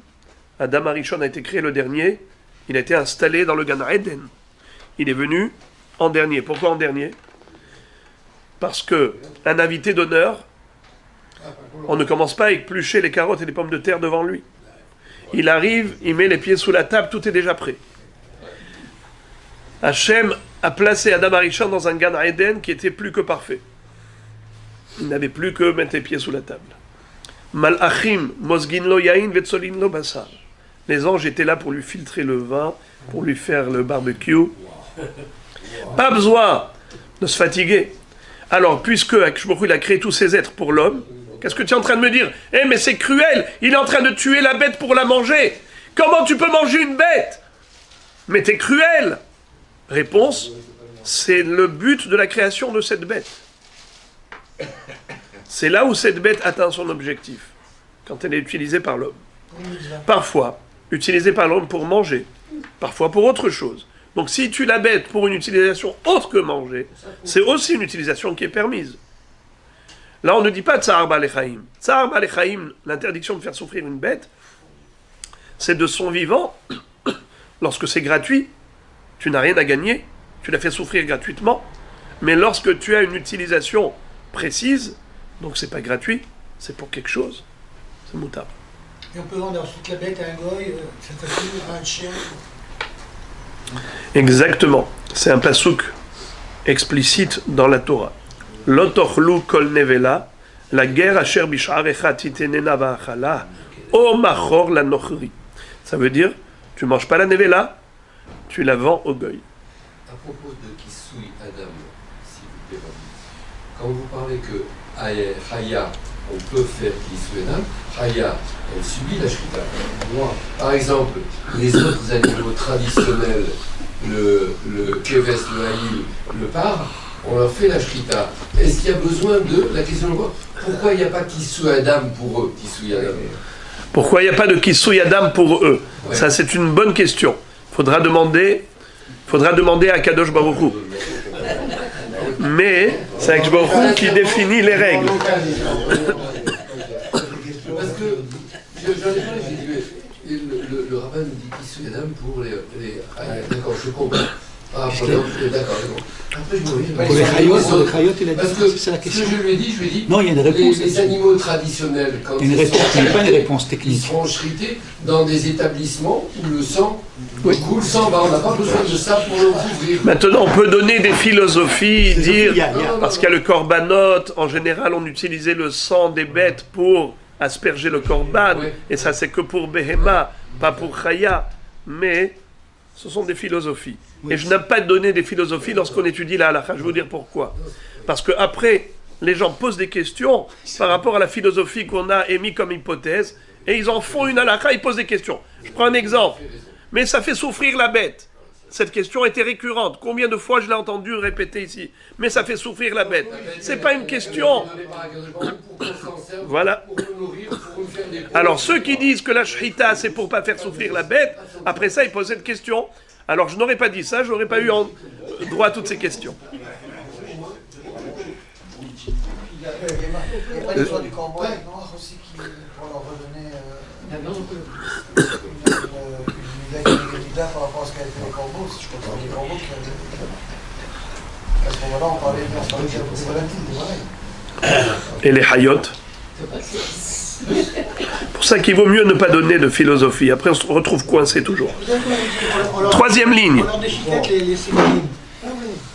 Adam Arishon a été créé le dernier, il a été installé dans le Gan Eden. Il est venu en dernier. Pourquoi en dernier? Parce que un invité d'honneur, on ne commence pas à éplucher les carottes et les pommes de terre devant lui. Il arrive, il met les pieds sous la table, tout est déjà prêt. Hachem a placé Adam Arishon dans un Gan Eden qui était plus que parfait. Il n'avait plus que mettre les pieds sous la table. Malachim, mosgin lo yain, vetsolin lo basar. Les anges étaient là pour lui filtrer le vin, pour lui faire le barbecue. Pas besoin de se fatiguer. Alors, puisque Akshboku il a créé tous ces êtres pour l'homme, qu'est-ce que tu es en train de me dire? Eh, mais c'est cruel, il est en train de tuer la bête pour la manger. Comment tu peux manger une bête? Mais t'es cruel. Réponse, c'est le but de la création de cette bête. C'est là où cette bête atteint son objectif, quand elle est utilisée par l'homme. Parfois, utilisée par l'homme pour manger, parfois pour autre chose. Donc si tu la bête pour une utilisation autre que manger, c'est aussi une utilisation qui est permise. Là, on ne dit pas tsar balechaim. Tsar balechaim, l'interdiction de faire souffrir une bête, c'est de son vivant, lorsque c'est gratuit, tu n'as rien à gagner, tu la fais souffrir gratuitement, mais lorsque tu as une utilisation précise, donc c'est pas gratuit, c'est pour quelque chose, c'est moutard. Et on peut vendre ensuite la bête à un goy, cette fois-ci, à un chien. Exactement, c'est un pasouk explicite dans la Torah. Lotochlu kol nevela, la guerre asher bish'arecha titenena va'achala, o machor la nochri. Ça veut dire, tu manges pas la nevela, tu la vends au goy. À propos de Kisui Adam, s'il vous plaît, quand vous parlez que Haya, on peut faire Kisui Adam, Haya, elle subit la Shrita. Par exemple, les autres animaux traditionnels, le Keves, le Haïl, le Par, on leur fait la Shrita. Est-ce qu'il y a besoin de la question de pourquoi il n'y a pas Kisui Adam pour eux, Kisui Adam? Pourquoi il n'y a pas de Kisui Adam pour eux? Ouais. Ça, c'est une bonne question. Faudra demander à Kadosh Baruch Hu. Mais c'est Kadosh Baruch Hu qui définit les règles. Parce que j'en ai parlé, j'ai dit, le rabbin nous dit Kisui Adam pour les d'accord, je comprends. Ah, d'accord, Pour les Chayot, il a parce dit, que c'est la ce question. que je lui ai dit, Non, il y a une réponse. les animaux traditionnels, quand Une ils réponse, sont il n'y a pas une réponse ils technique. seront shrités dans des établissements où le sang coule sans, on n'a pas besoin de ça pour le couvrir. Maintenant, on peut donner des philosophies, dire, il y a. parce qu'il y a le korbanot, en général, on utilisait le sang des bêtes pour asperger le korban, Oui. et ça c'est que pour Behema, pas pour Chaya, mais ce sont des philosophies. Et je n'aime pas donner des philosophies lorsqu'on étudie la halakha, je vais vous dire pourquoi. Parce que après, les gens posent des questions par rapport à la philosophie qu'on a émise comme hypothèse, et ils en font une halakha, ils posent des questions. Je prends un exemple, mais ça fait souffrir la bête. Cette question était récurrente. Combien de fois je l'ai entendu répéter ici? Mais ça fait souffrir la bête. C'est pas une question. Voilà. Alors ceux qui disent que la shrita c'est pour pas faire souffrir la bête, après ça ils posent cette question. Alors je n'aurais pas dit ça, je n'aurais pas eu droit à toutes ces questions. Il n'y a pas l'histoire du corbeau noir aussi qui, pour leur redonner une idée par rapport à ce qu'avaient fait les corbeaux. Je crois que c'est les corbeaux qui avaient. À ce moment-là, on parlait de volatile, voilà. Et les hayot. Pour ça qu'il vaut mieux ne pas donner de philosophie. Après on se retrouve coincé toujours. Troisième ligne. On leur déchiquette les sémanines.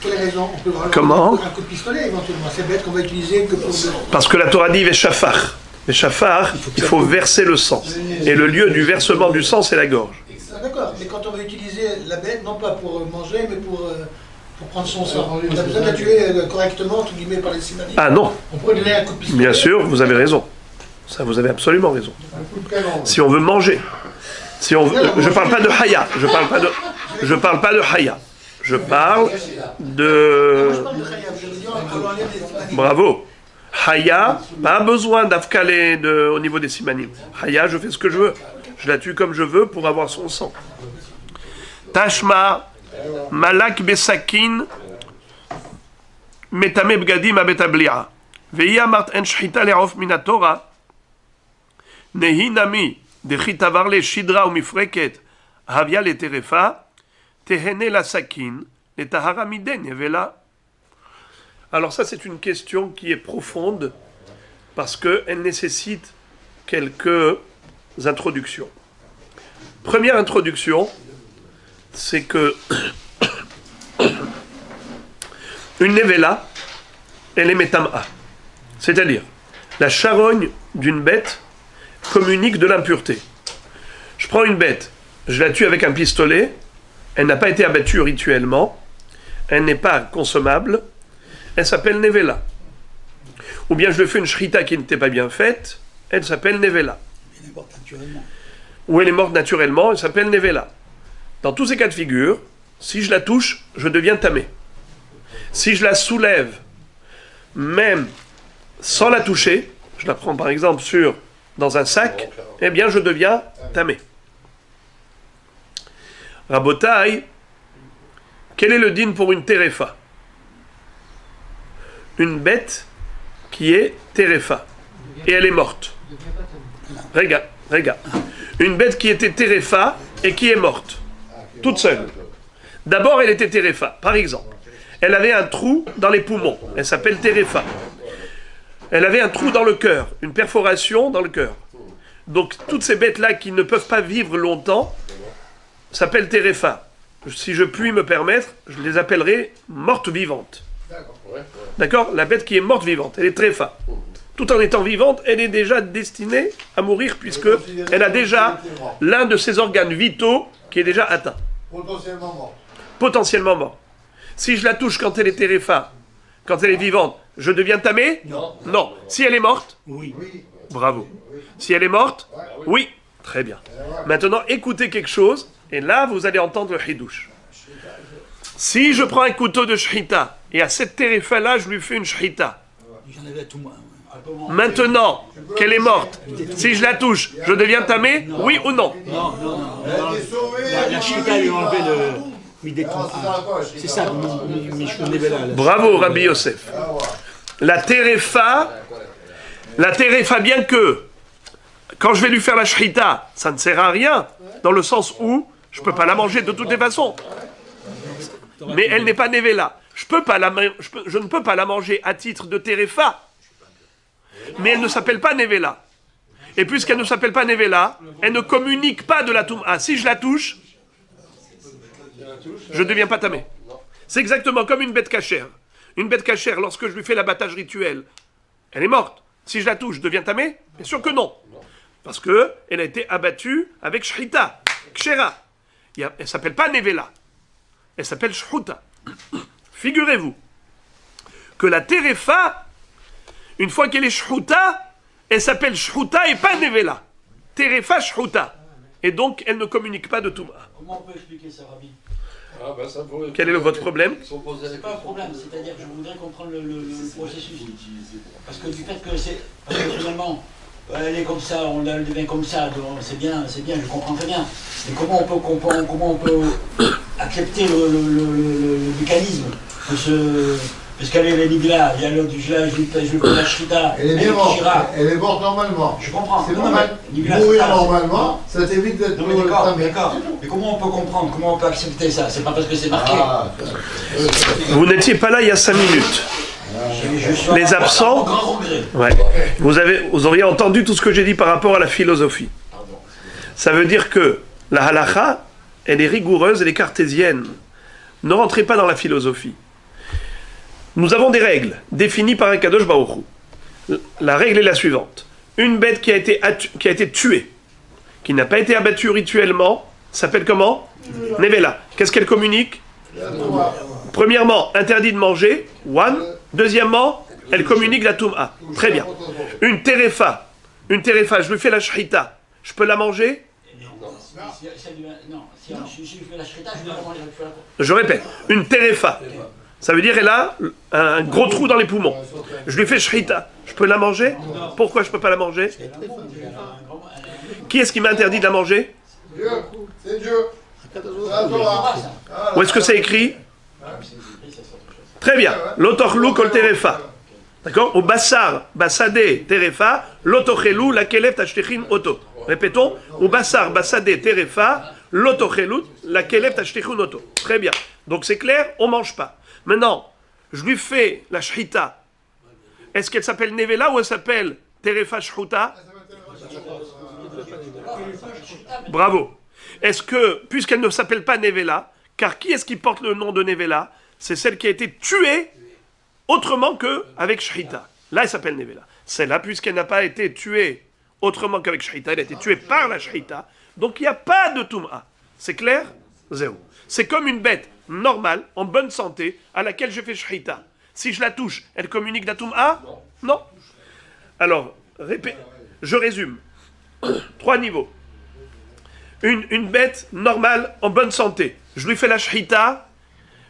Quelle raison? On peut leur Comment? un coup de pistolet éventuellement. C'est bête qu'on va utiliser que pour. Parce que la Torah dit Veshafar. Veshafar, il faut verser le sang. Et le lieu du versement du sang, c'est la gorge. Ah, d'accord, mais quand on va utiliser la bête, non pas pour manger, mais pour prendre son sang. On a besoin de la tuer correctement, entre guillemets, par les sémanines. Ah non, On pourrait donner un coup de pistolet. bien sûr, vous avez raison. Ça, vous avez absolument raison. Si on veut manger, si on veut, je parle pas de haya, je parle pas de haya. Je parle de... Je parle de Khayab, je veux dire, on leur enlève des sémanines. Bravo. Haya, pas besoin d'afkaler au niveau des simanim. Haya, je fais ce que je veux. Je la tue comme je veux pour avoir son sang. Tashma, malak besakin, metame bgadim abetablia. Veia mart en shchita le'of minatora. Nehi nami, dechitavar le shidra ou mifreket, havia le terefa. Tehene la sakin, les tahara miden yevela. Alors ça c'est une question qui est profonde parce qu'elle nécessite quelques introductions. Première introduction, c'est que une nevela, elle est metama, c'est-à-dire la charogne d'une bête communique de l'impureté. Je prends une bête, je la tue avec un pistolet. Elle n'a pas été abattue rituellement, elle n'est pas consommable, elle s'appelle Nevela. Ou bien je lui fais une shrita qui n'était pas bien faite, elle s'appelle Nevela. Elle est morte naturellement. Ou elle est morte naturellement, elle s'appelle Nevela. Dans tous ces cas de figure, si je la touche, je deviens tamé. Si je la soulève, même sans la toucher, je la prends par exemple dans un sac, eh bien je deviens tamé. Rabotai, quel est le din pour une terefa? Une bête qui est terefa et elle est morte. Regarde. Une bête qui était terefa et qui est morte, toute seule. D'abord, elle était terefa. Par exemple, elle avait un trou dans les poumons. Elle s'appelle terefa. Elle avait un trou dans le cœur, une perforation dans le cœur. Donc, toutes ces bêtes-là qui ne peuvent pas vivre longtemps s'appelle terefa. Si je puis me permettre, je les appellerai mortes vivantes. D'accord? La bête qui est morte vivante, elle est terefa. Tout en étant vivante, elle est déjà destinée à mourir puisque elle a déjà l'un de ses organes vitaux qui est déjà atteint. Potentiellement mort. Si je la touche quand elle est terefa, quand elle est vivante, je deviens tamé? Non. Si elle est morte? Oui. Bravo. Si elle est morte? Oui. Très bien. Maintenant, écoutez quelque chose. Et là, vous allez entendre le hidouche. Si je prends un couteau de shrita, et à cette terefa-là, je lui fais une shrita. J'en avais tout moi. Maintenant qu'elle est morte, si je la touche, je deviens tamé? Oui ou non? Non. La chita lui a enlevé le... C'est ça, Michou Nevela. Bravo, Rabbi Yosef. La terefa, bien que, quand je vais lui faire la shrita, ça ne sert à rien, dans le sens où je ne peux pas la manger de toutes les façons. mais elle n'est pas nevela. Je ne peux pas la manger à titre de terefa, mais elle ne s'appelle pas nevela. Et puisqu'elle ne s'appelle pas nevela, elle ne communique pas de la toum'a. Si je la touche, je ne deviens pas tamé. C'est exactement comme une bête cachère. Une bête cachère, lorsque je lui fais l'abattage rituel, elle est morte. Si je la touche, je deviens tamé? Bien sûr que non. Parce qu'elle a été abattue avec shrita, kshera. Elle ne s'appelle pas nevela. Elle s'appelle shruta. Figurez-vous que la terefa, une fois qu'elle est shruta, elle s'appelle shruta et pas nevela. Terefa shruta. Et donc, elle ne communique pas de touma. Comment on peut expliquer ça, Rabbi? Quel est votre problème? C'est pas un problème, c'est-à-dire que je voudrais comprendre le processus. Parce que du fait que c'est. Parce que finalement, elle est comme ça, on elle devient comme ça, c'est bien, je comprends très bien. Mais comment on peut accepter le mécanisme de ce. Parce qu'elle est nigla, il y a le la shrita, elle est bien morte, elle est morte normalement. Je comprends. C'est normal. Mourir normalement, ça t'évite d'être. Non mais d'accord. Mais comment on peut comprendre, comment on peut accepter ça? C'est pas parce que c'est marqué. Vous n'étiez pas là il y a 5 minutes. Les absents, ouais. Vous auriez entendu tout ce que j'ai dit par rapport à la philosophie. Ça veut dire que la halakha, elle est rigoureuse, elle est cartésienne. Ne rentrez pas dans la philosophie. Nous avons des règles définies par un Kadosh Baruch Hu. La règle est la suivante. Une bête qui a été tuée, qui n'a pas été abattue rituellement, s'appelle comment? Nevela. Qu'est-ce qu'elle communique? Premièrement, interdit de manger. One. Deuxièmement, elle communique la toum'a. Très bien. Une terefa, je lui fais la shrita. Je peux la manger? Non. Si je fais la shrita, je peux la manger. Je répète. Une terefa. Ça veut dire qu'elle a un gros trou dans les poumons. Je lui fais shrita. Je peux la manger? Pourquoi je ne peux pas la manger? Qui est-ce qui m'a interdit de la manger? Dieu. C'est Dieu. Où est-ce que c'est écrit? Très bien. L'otochlu kol terefa. D'accord? Au bassar, bassade, terefa, l'otochelu, la kelef tashtechin oto. Répétons. Au bassar, bassade, terefa, l'otochelu, la kelef tashtechin oto. Très bien. Donc c'est clair, on ne mange pas. Maintenant, je lui fais la shrita. Est-ce qu'elle s'appelle nevela ou elle s'appelle terefa shruta? Bravo. Est-ce que, puisqu'elle ne s'appelle pas nevela, car qui est-ce qui porte le nom de nevela? C'est celle qui a été tuée autrement qu'avec shrita. Là, elle s'appelle nevela. Celle-là, puisqu'elle n'a pas été tuée autrement qu'avec shrita, elle a été tuée par la shrita, donc il n'y a pas de toum'a. C'est clair? Zéro. C'est comme une bête normale, en bonne santé, à laquelle je fais shrita. Si je la touche, elle communique la toum'a? Non. Alors, je résume. 3 niveaux. Une bête normale, en bonne santé. Je lui fais la shrita.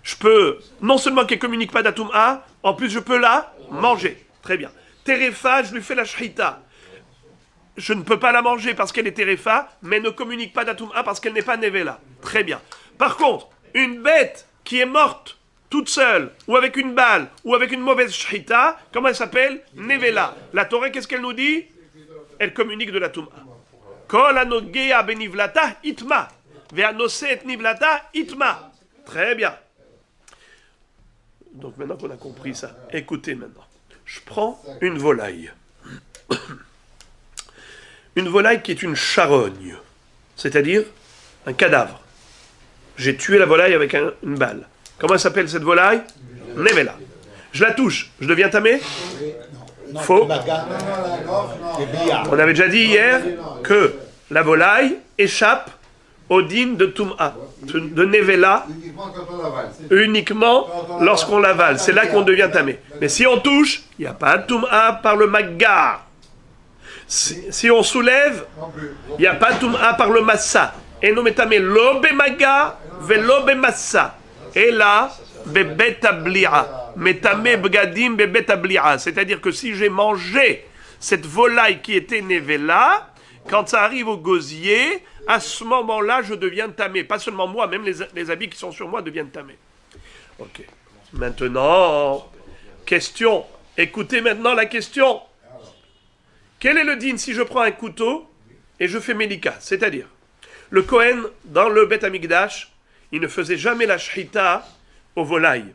Je peux, non seulement qu'elle ne communique pas d'atoum'a, en plus je peux la manger. Très bien. Terefa, je lui fais la shrita. Je ne peux pas la manger parce qu'elle est terefa, mais elle ne communique pas d'atoum'a parce qu'elle n'est pas nevela. Très bien. Par contre, une bête qui est morte toute seule, ou avec une balle, ou avec une mauvaise shrita, comment elle s'appelle? Nevela. La Torah, qu'est-ce qu'elle nous dit? Elle communique de la toum'a. Kol anogea benivlata itma. Ve'anose et nivlata itma. Très bien. Donc maintenant qu'on a compris ça, écoutez maintenant. Je prends une volaille. Une volaille qui est une charogne, c'est-à-dire un cadavre. J'ai tué la volaille avec une balle. Comment s'appelle cette volaille? Nevela. Je la touche, je deviens tamé? Faux. On avait déjà dit hier que la volaille échappe au din de Toum'a, de Nevela, uniquement lorsqu'on l'avale. C'est là qu'on devient tamé. Mais si on touche, il n'y a pas de Toum'a par le Maggar. Si on soulève, il n'y a pas de Toum'a par le Massa. Et nous mettons l'obe Maggar, velobe Massa. Et là, bebetablia. Metame bgadim bebetablia. C'est-à-dire que si j'ai mangé cette volaille qui était Nevela, quand ça arrive au gosier, à ce moment-là, je deviens tamé. Pas seulement moi, même les habits qui sont sur moi deviennent tamés. Ok. Maintenant, question. Écoutez maintenant la question. Quel est le din si je prends un couteau et je fais Mélika? C'est-à-dire, le Kohen, dans le Beth Amikdash, il ne faisait jamais la shrita aux volailles,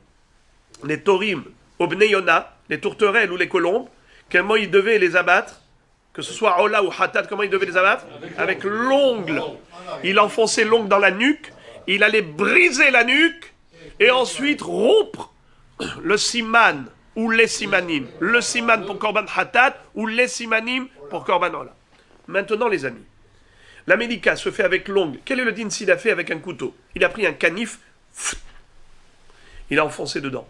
les taurim, aux bnei yona, les tourterelles ou les colombes, comment il devait les abattre, que ce soit Ola ou Hatat, comment il devait les abattre? Avec l'ongle. Il enfonçait l'ongle dans la nuque, il allait briser la nuque, et ensuite rompre le siman ou les simanim. Le siman pour Korban Hatat ou les simanim pour Korban Ola. Maintenant les amis, la médika se fait avec l'ongle. Quel est le din s'il a fait avec un couteau? Il a pris un canif, il a enfoncé dedans.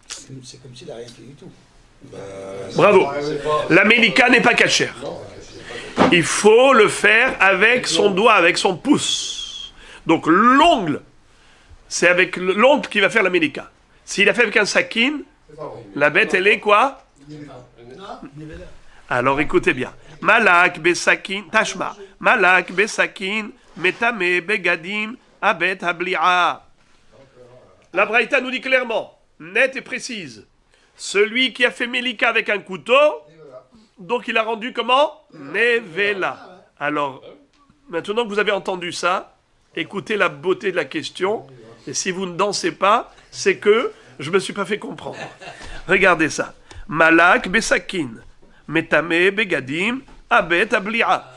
C'est comme s'il n'a rien fait du tout. Bravo. La médika n'est pas cachère. Il faut le faire avec son doigt, avec son pouce. Donc l'ongle, c'est avec l'ongle qu'il va faire la médika. S'il a fait avec un sakin, la bête elle est quoi? Alors écoutez bien. Malak besakin, tashma. Malak besakin, metame begadim, abet abli'a. La Braïta nous dit clairement, nette et précise, celui qui a fait Mélika avec un couteau, donc il a rendu comment? Nevela. Alors, maintenant que vous avez entendu ça, écoutez la beauté de la question, et si vous ne dansez pas, c'est que je ne me suis pas fait comprendre. Regardez ça. Malak besakin, metame begadim, abet abli'a.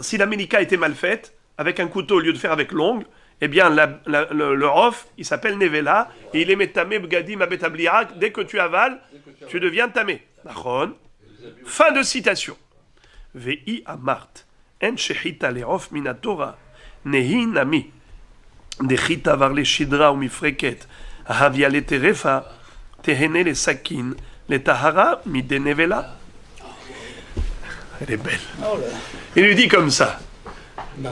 Si la Mélika était mal faite, avec un couteau au lieu de faire avec l'ongle, eh bien, le rof, il s'appelle Nevela, et il est metamé bgadim abet abli'a. Dès que tu avales, tu deviens tamé. Nachon. Fin de citation. Ve'i amart, en shechita lerof minatora, nehi nami, dechita var le shidra ou mifreket, ahavia le terefa, tehene le sakin, le tahara mide nevela. Elle est belle. Il lui dit comme ça.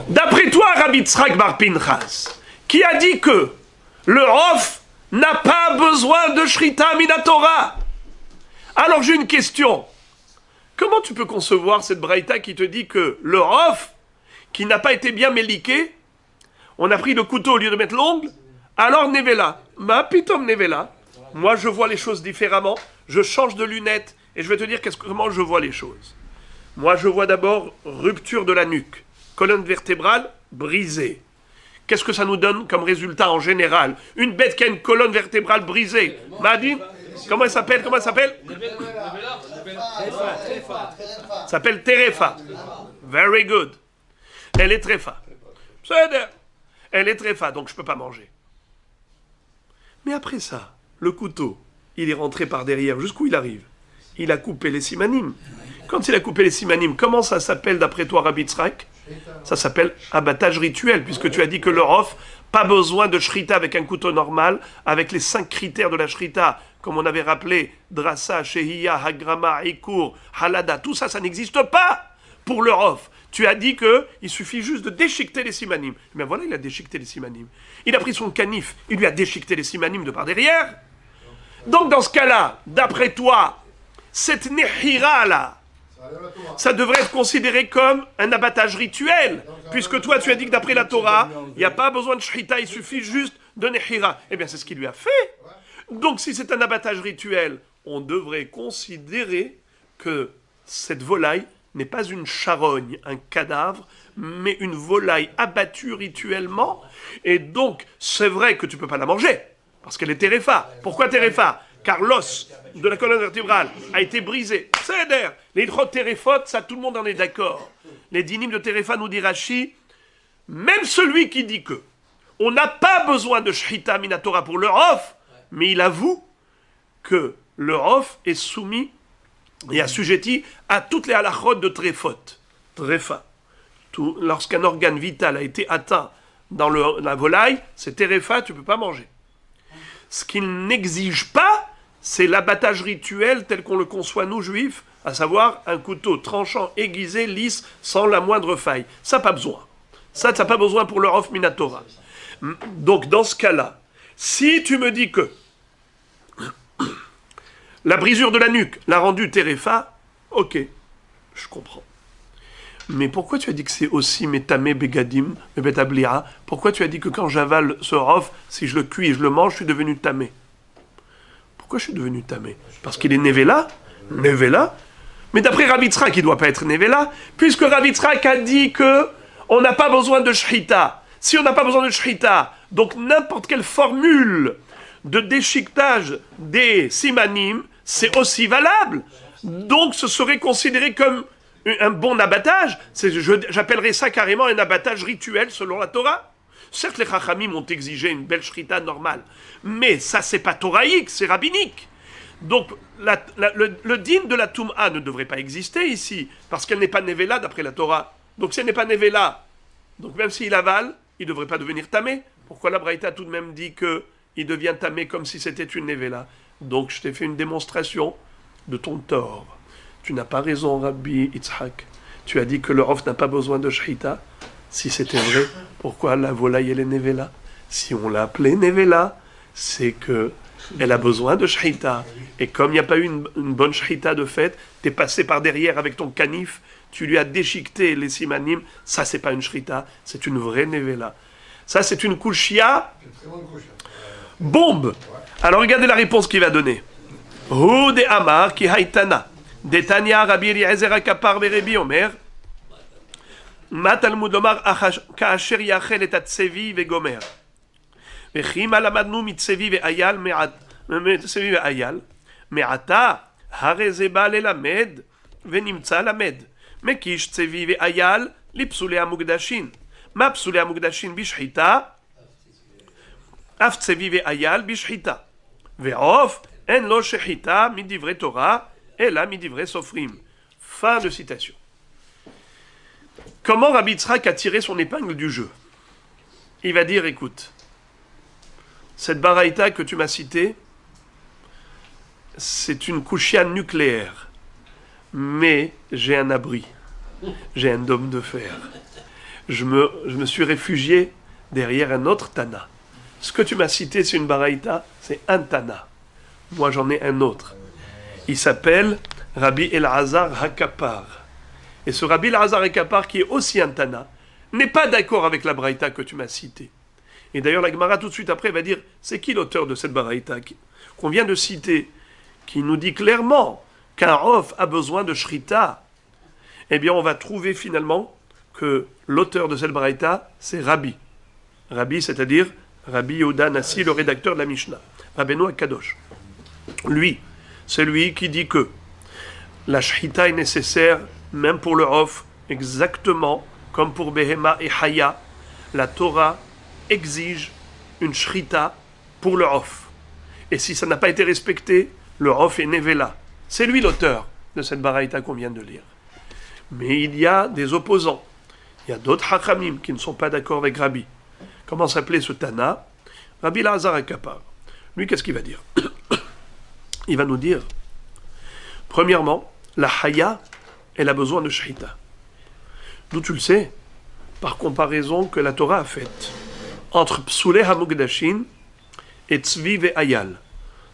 D'après toi, Rabbi Tzrak bar Pinchas, qui a dit que le rof n'a pas besoin de shrita minatora. Alors j'ai une question. Comment tu peux concevoir cette braïta qui te dit que le rof, qui n'a pas été bien méliqué, on a pris le couteau au lieu de mettre l'ongle, alors nevela. Ma pitom nevela. Moi je vois les choses différemment, je change de lunettes et je vais te dire comment je vois les choses. Moi je vois d'abord rupture de la nuque. Colonne vertébrale brisée. Qu'est-ce que ça nous donne comme résultat en général? Une bête qui a une colonne vertébrale brisée. Mahdi, comment elle s'appelle? Comment elle s'appelle? Elle s'appelle Terefa. Very good. Elle est Terefa. Elle est Terefa, donc je ne peux pas manger. Mais après ça, le couteau, il est rentré par derrière. Jusqu'où il arrive? Il a coupé les simanim. Quand il a coupé les simanim, comment ça s'appelle d'après toi, Rabbi Tzrak? Ça s'appelle abattage rituel, puisque tu as dit que le rof, pas besoin de shrita avec un couteau normal, avec les 5 critères de la shrita, comme on avait rappelé, drassa, shehiya, hagrama, ikur, halada, tout ça, ça n'existe pas pour le rof. Tu as dit qu'il suffit juste de déchiqueter les simanim. Mais voilà, il a déchiqueté les simanim. Il a pris son canif, il lui a déchiqueté les simanim de par derrière. Donc dans ce cas-là, d'après toi, cette nehira-là, ça devrait être considéré comme un abattage rituel, puisque toi tu as dit que d'après la Torah, il n'y a pas besoin de shrita, il suffit juste de nehira. Eh bien c'est ce qu'il lui a fait. Donc si c'est un abattage rituel, on devrait considérer que cette volaille n'est pas une charogne, un cadavre, mais une volaille abattue rituellement, et donc c'est vrai que tu ne peux pas la manger, parce qu'elle est terefa. Pourquoi terefa? Car l'os de la colonne vertébrale a été brisé. C'est d'air. Les hydrot terefot, ça tout le monde en est d'accord. Les dynimes de Terefa nous dit Rashi, même celui qui dit que on n'a pas besoin de shrita minatora pour le rof, mais il avoue que le rof est soumis et assujetti à toutes les halachot de trefot. Trefa. Lorsqu'un organe vital a été atteint dans la volaille, c'est terefa, tu ne peux pas manger. Ce qu'il n'exige pas, c'est l'abattage rituel tel qu'on le conçoit nous juifs, à savoir un couteau tranchant, aiguisé, lisse, sans la moindre faille. Ça, pas besoin. Ça, tu n'as pas besoin pour le rof minatora. Donc, dans ce cas-là, si tu me dis que la brisure de la nuque l'a rendu terefa, ok, je comprends. Mais pourquoi tu as dit que c'est aussi metame begadim, betablia? Pourquoi tu as dit que quand j'avale ce rof, si je le cuis et je le mange, je suis devenu tamé? Pourquoi je suis devenu tamé? Parce qu'il est nevela? Nevela? Mais d'après Rabbi Tzrak, il ne doit pas être nevela, puisque Rabbi Tzrak a dit que on n'a pas besoin de shrita. Si on n'a pas besoin de shrita, Donc n'importe quelle formule de déchiquetage des simanim, c'est aussi valable. Donc ce serait considéré comme un bon abattage. J'appellerais ça carrément un abattage rituel selon la Torah. Certes, les Chachamim ont exigé une belle shrita normale, mais ça, c'est pas toraïque, c'est rabbinique. Donc, le din de la Toum'a ne devrait pas exister ici, parce qu'elle n'est pas Nevela d'après la Torah. Donc, si elle n'est pas Nevela, donc même s'il avale, il ne devrait pas devenir tamé. Pourquoi la Braïta tout de même dit qu'il devient tamé comme si c'était une Nevela? Donc, je t'ai fait une démonstration de ton tort. Tu n'as pas raison, Rabbi Yitzhak. Tu as dit que le Hof n'a pas besoin de shrita. Si c'était vrai, pourquoi la volaille elle est Nevela? Si on l'a appelée Nevela, c'est que elle a besoin de shrita. Et comme il n'y a pas eu une bonne shrita de fait, tu es passé par derrière avec ton canif, tu lui as déchiqueté les simanim, ça c'est pas une shrita, c'est une vraie Nevela. Ça c'est une kushia bombe. Alors regardez la réponse qu'il va donner. Hu de Amar ki haitana. De Tanya Rabbi Eliezer Akapar Berebi Omer. מה תלמוד לומר כאשר יאכל את הצבי וגומר? וכי מה למדנו מצבי ואייל? מעתה הרי זה בא ללמד ונמצא למד. מקיש צבי ואייל לפסולי המוקדשין. מה פסולי המוקדשין בשחיטה? אף צבי ואייל בשחיטה. ועוף אין לו שחיטה מדברי תורה אלא מדברי סופרים. Fin de citation. Comment Rabbi Yitzhak a tiré son épingle du jeu? Il va dire, écoute, cette baraïta que tu m'as citée, c'est une kushia nucléaire, mais j'ai un abri, j'ai un dôme de fer. Je me suis réfugié derrière un autre Tana. Ce que tu m'as cité, c'est une baraïta, c'est un Tana. Moi, j'en ai un autre. Il s'appelle Rabbi Elazar Hakapar. Et ce Rabbi Elazar Hakapar, qui est aussi un Tana, n'est pas d'accord avec la baraïta que tu m'as citée. Et d'ailleurs, la Gemara, tout de suite après, va dire, c'est qui l'auteur de cette baraïta qu'on vient de citer, qui nous dit clairement qu'un Hof a besoin de shrita? Eh bien, on va trouver finalement que l'auteur de cette baraïta, c'est Rabbi. Rabbi, c'est-à-dire Rabbi Yehuda Nassi, le rédacteur de la Mishnah. Rabbeinu Akadosh. Lui, c'est lui qui dit que la shrita est nécessaire même pour le Hof, exactement comme pour Behema et Haya. La Torah exige une shrita pour le Hof. Et si ça n'a pas été respecté, le Hof est Nevela. C'est lui l'auteur de cette baraïta qu'on vient de lire. Mais il y a des opposants. Il y a d'autres Hachamim qui ne sont pas d'accord avec Rabbi. Comment s'appelait ce Tana? Rabbi Elazar Hakapar. Lui, qu'est-ce qu'il va dire? Il va nous dire, premièrement, la Haya, elle a besoin de shrita. D'où tu le sais? Par comparaison que la Torah a faite entre Psoulé Hamugdashin et Tzvi ve Ayal.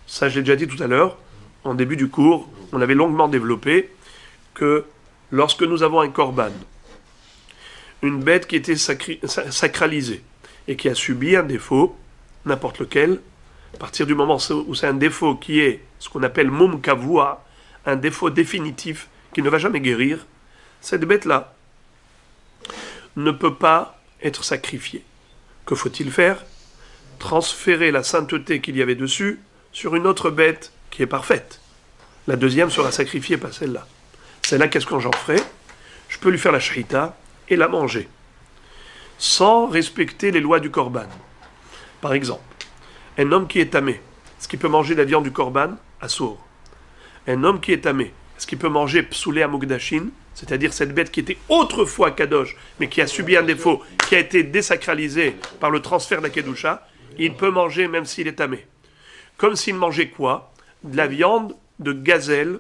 Ça, je l'ai déjà dit tout à l'heure, en début du cours, on avait longuement développé que lorsque nous avons un korban, une bête qui était sacralisée et qui a subi un défaut, n'importe lequel, à partir du moment où c'est un défaut qui est ce qu'on appelle mum kavua, un défaut définitif qui ne va jamais guérir, cette bête-là ne peut pas être sacrifiée. Que faut-il faire? Transférer la sainteté qu'il y avait dessus sur une autre bête qui est parfaite. La deuxième sera sacrifiée, pas celle-là. Celle-là, qu'est-ce que j'en ferai? Je peux lui faire la shrita et la manger, sans respecter les lois du korban. Par exemple, un homme qui est tamé, est-ce qu'il peut manger la viande du korban? Assour. Un homme qui est tamé, est-ce qu'il peut manger psoulé amugdashin, c'est-à-dire cette bête qui était autrefois kadosh, mais qui a subi un défaut, qui a été désacralisée par le transfert de la kedusha? Il peut manger même s'il est tamé. Comme s'il mangeait quoi? De la viande de gazelle,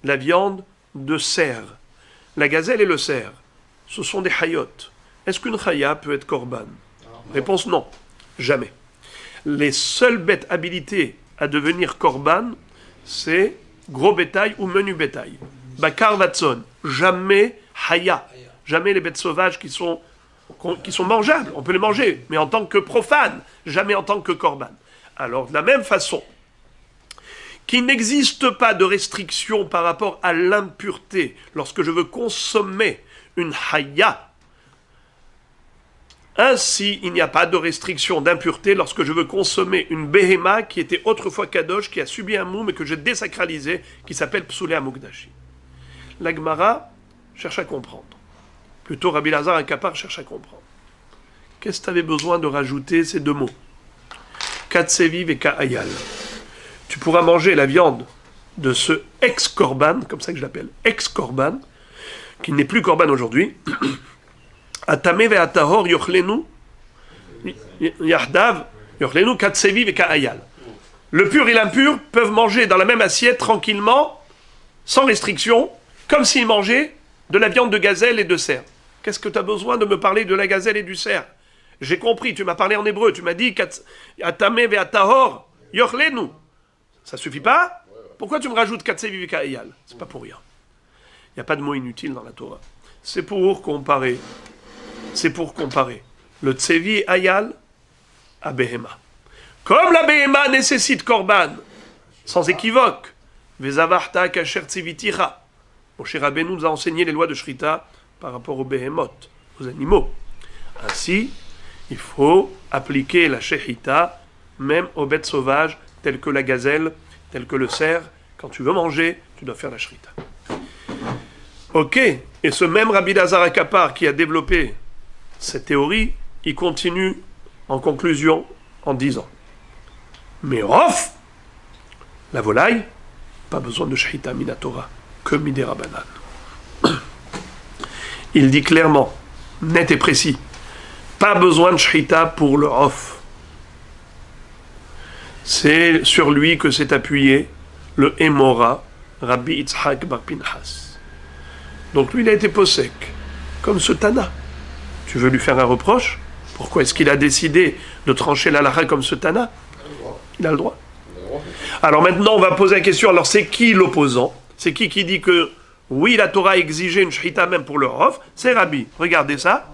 de la viande de cerf. La gazelle et le cerf, ce sont des hayot. Est-ce qu'une chaya peut être korban? Réponse non, jamais. Les seules bêtes habilitées à devenir korban, c'est gros bétail ou menu bétail. Bakar vatson, jamais haya, jamais les bêtes sauvages qui sont mangeables, on peut les manger, mais en tant que profane, jamais en tant que korban. Alors, de la même façon, qu'il n'existe pas de restriction par rapport à l'impureté lorsque je veux consommer une haya, Ainsi, il n'y a pas de restriction d'impureté lorsque je veux consommer une béhéma qui était autrefois kadosh, qui a subi un moum et que j'ai désacralisé, qui s'appelle psoulé amukdashi. La Gemara cherche à comprendre. Plutôt, Rabbi Lazar et Kapar cherche à comprendre. Qu'est-ce que tu avais besoin de rajouter ces deux mots? Katseviv et Ka'ayal. Tu pourras manger la viande de ce ex-korban, comme ça que je l'appelle, ex-korban, qui n'est plus korban aujourd'hui. Atame ve atahor yochlenu yahdav yochlenu katseviv et Ka'ayal. Le pur et l'impur peuvent manger dans la même assiette tranquillement, sans restriction, comme s'ils mangeaient de la viande de gazelle et de cerf. Qu'est-ce que tu as besoin de me parler de la gazelle et du cerf? J'ai compris, tu m'as parlé en hébreu, tu m'as dit Atame ve'atahor yochlenu. Ça suffit pas? Pourquoi tu me rajoutes katseviv ve'ka'ayal? C'est pas pour rien. Il n'y a pas de mot inutile dans la Torah. C'est pour comparer. C'est pour comparer le tsevi ayal à behema. Comme la behema nécessite korban, sans équivoque, vezavarta kasher tsivitira. Moshe Rabbeinu nous a enseigné les lois de Shrita par rapport aux behemoth, aux animaux. Ainsi, il faut appliquer la shechita même aux bêtes sauvages telles que la gazelle, telles que le cerf. Quand tu veux manger, tu dois faire la shrita. Ok, et ce même Rabbi Lazar Akapar qui a développé cette théorie, il continue en conclusion en disant mais off, la volaille, pas besoin de shechita minatora, que midérabanan. Il dit clairement, net et précis, pas besoin de shechita pour le off. C'est sur lui que s'est appuyé le Emora, Rabbi Yitzhak bar Pinchas. Donc lui, il a été possèque, comme ce Tana. Tu veux lui faire un reproche? Pourquoi est-ce qu'il a décidé de trancher la halakha comme ce Tana? Il a le droit. Alors maintenant, on va poser la question, alors c'est qui l'opposant? C'est qui dit que, oui, la Torah exigeait une shechita même pour le rof? C'est Rabbi. Regardez ça.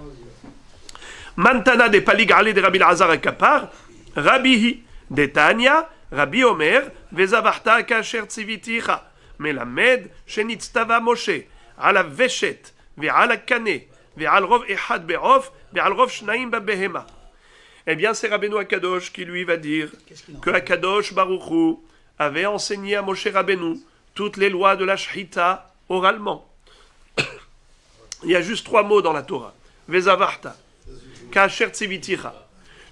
Mantana de Paligale de Rabbi Lazar et Kapar, Rabbi de Tanya, Rabbi Omer, Vezavarta kasher tziviticha, Melamed, Shenitztava Moshe, Ala Veshet, Ve'ala Kane, Ve'al Rov Ehad Be'of, Ve'al Rov Shnaim Ba'behema. Eh bien, c'est Rabbeinu Akadosh qui lui va dire que Akadosh Baruch Hu avait enseigné à Moshe Rabbeinu toutes les lois de la shechita oralement. Il y a juste 3 mots dans la Torah. Vezavarta, kasher tziviticha.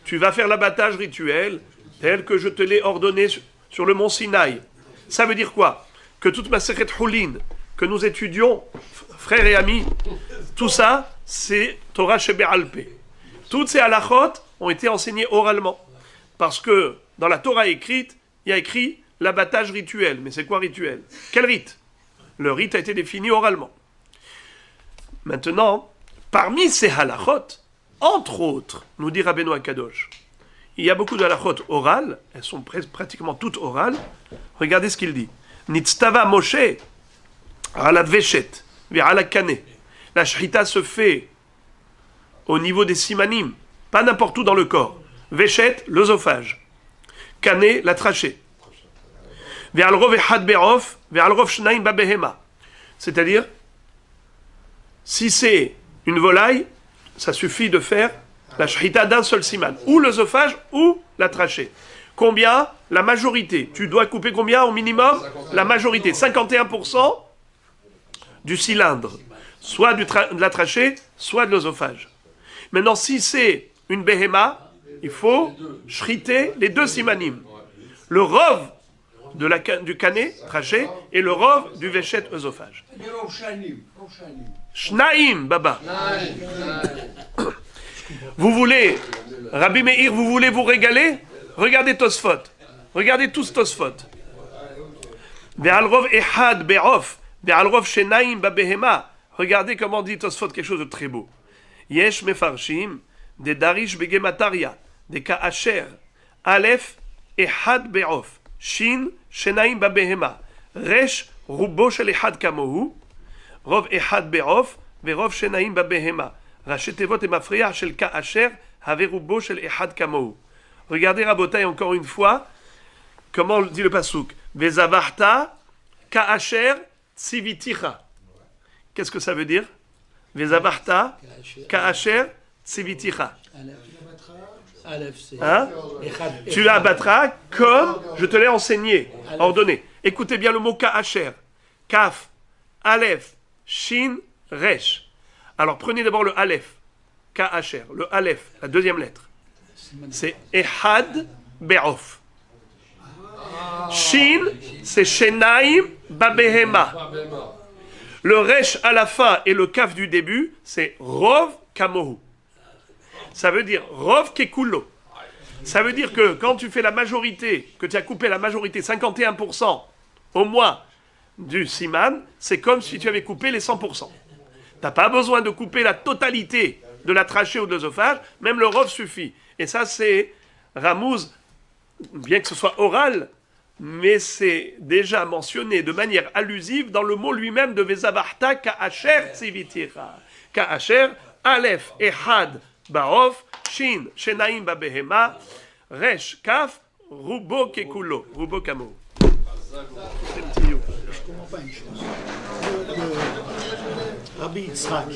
Tu vas faire l'abattage rituel tel que je te l'ai ordonné sur le mont Sinaï. Ça veut dire quoi? Que toute ma Masechet Hulin que nous étudions, frères et amis, tout ça, c'est Torah Shebe'alpe. Toutes ces halachot ont été enseignées oralement. Parce que dans la Torah écrite, il y a écrit l'abattage rituel. Mais c'est quoi rituel? Quel rite? Le rite a été défini oralement. Maintenant, parmi ces halachot, entre autres, nous dit Rabbeinu Akadosh, il y a beaucoup de halachot orales, elles sont pratiquement toutes orales. Regardez ce qu'il dit. Nitztava Moshe ala veshet ve'ala kane. La shechita se fait au niveau des simanim, pas n'importe où dans le corps. Veshet, l'œsophage. Kane, la trachée. Ve'al rov echad be'of ve'al rov shnaim ba'behema. C'est-à-dire, si c'est une volaille, ça suffit de faire la shechita d'un seul siman, ou l'œsophage ou la trachée. Combien? La majorité. Tu dois couper combien au minimum? La majorité, 51% du cylindre, soit de la trachée, soit de l'œsophage. Maintenant, si c'est une behema, il faut shriter les 2 simanim. Le rov du canet, trachée, et le rov du veshet, œsophage. Shnaim, baba. Vous voulez, Rabbi Meir, vous voulez vous régaler? Regardez Tosfot. Regardez tous Tosfot. Ve'al rov ehad be'of, ve'al rov shenaim ba'behema. Regardez comment dit Tosfot quelque chose de très beau. Yesh mefarshim, de darish begemataria, de ka'asher, alef ehad be'of, shin shenaim ba'behema, resh rubo shel ehad kamohu, rov ehad be'of, ve'rov shenaim ba'behema. Rachetevot et mafriah shel ka'asher, haverubo shel ehad kamohu. Regardez Rabotai encore une fois, comment dit le pasouk. Vezavarta ka'asher tziviticha. Qu'est-ce que ça veut dire? Vezavarta ka'asher tziviticha. Aleph, c'est. Hein? Echad, Tu abattras comme je te l'ai enseigné, ordonné. Écoutez bien le mot Ka'asher. Kaf, Aleph, Shin, Resh. Alors prenez d'abord le Aleph. Ka'asher, le Aleph, la deuxième lettre. C'est Ehad Be'of. Shin, c'est Shenaim Babehema. Le Resh à la fin et le Kaf du début, c'est Rov Kamohu. Ça veut dire Rov Kekulo. Ça veut dire que quand tu fais la majorité, que tu as coupé la majorité, 51% au moins du siman, c'est comme si tu avais coupé les 100%. Tu n'as pas besoin de couper la totalité de la trachée ou de l'œsophage, même le Rov suffit. Et ça, c'est Ramouz, bien que ce soit oral, mais c'est déjà mentionné de manière allusive dans le mot lui-même de Vezavarta Ka'asher Tzivitira. Ka'asher, Aleph, Ehad, Baof, Shin, Shenaim Babehema, Resh, Kaf, Rubo Kekulo, Rubo Kamo. Je comprends pas une chose. Rabbi Yitzhak,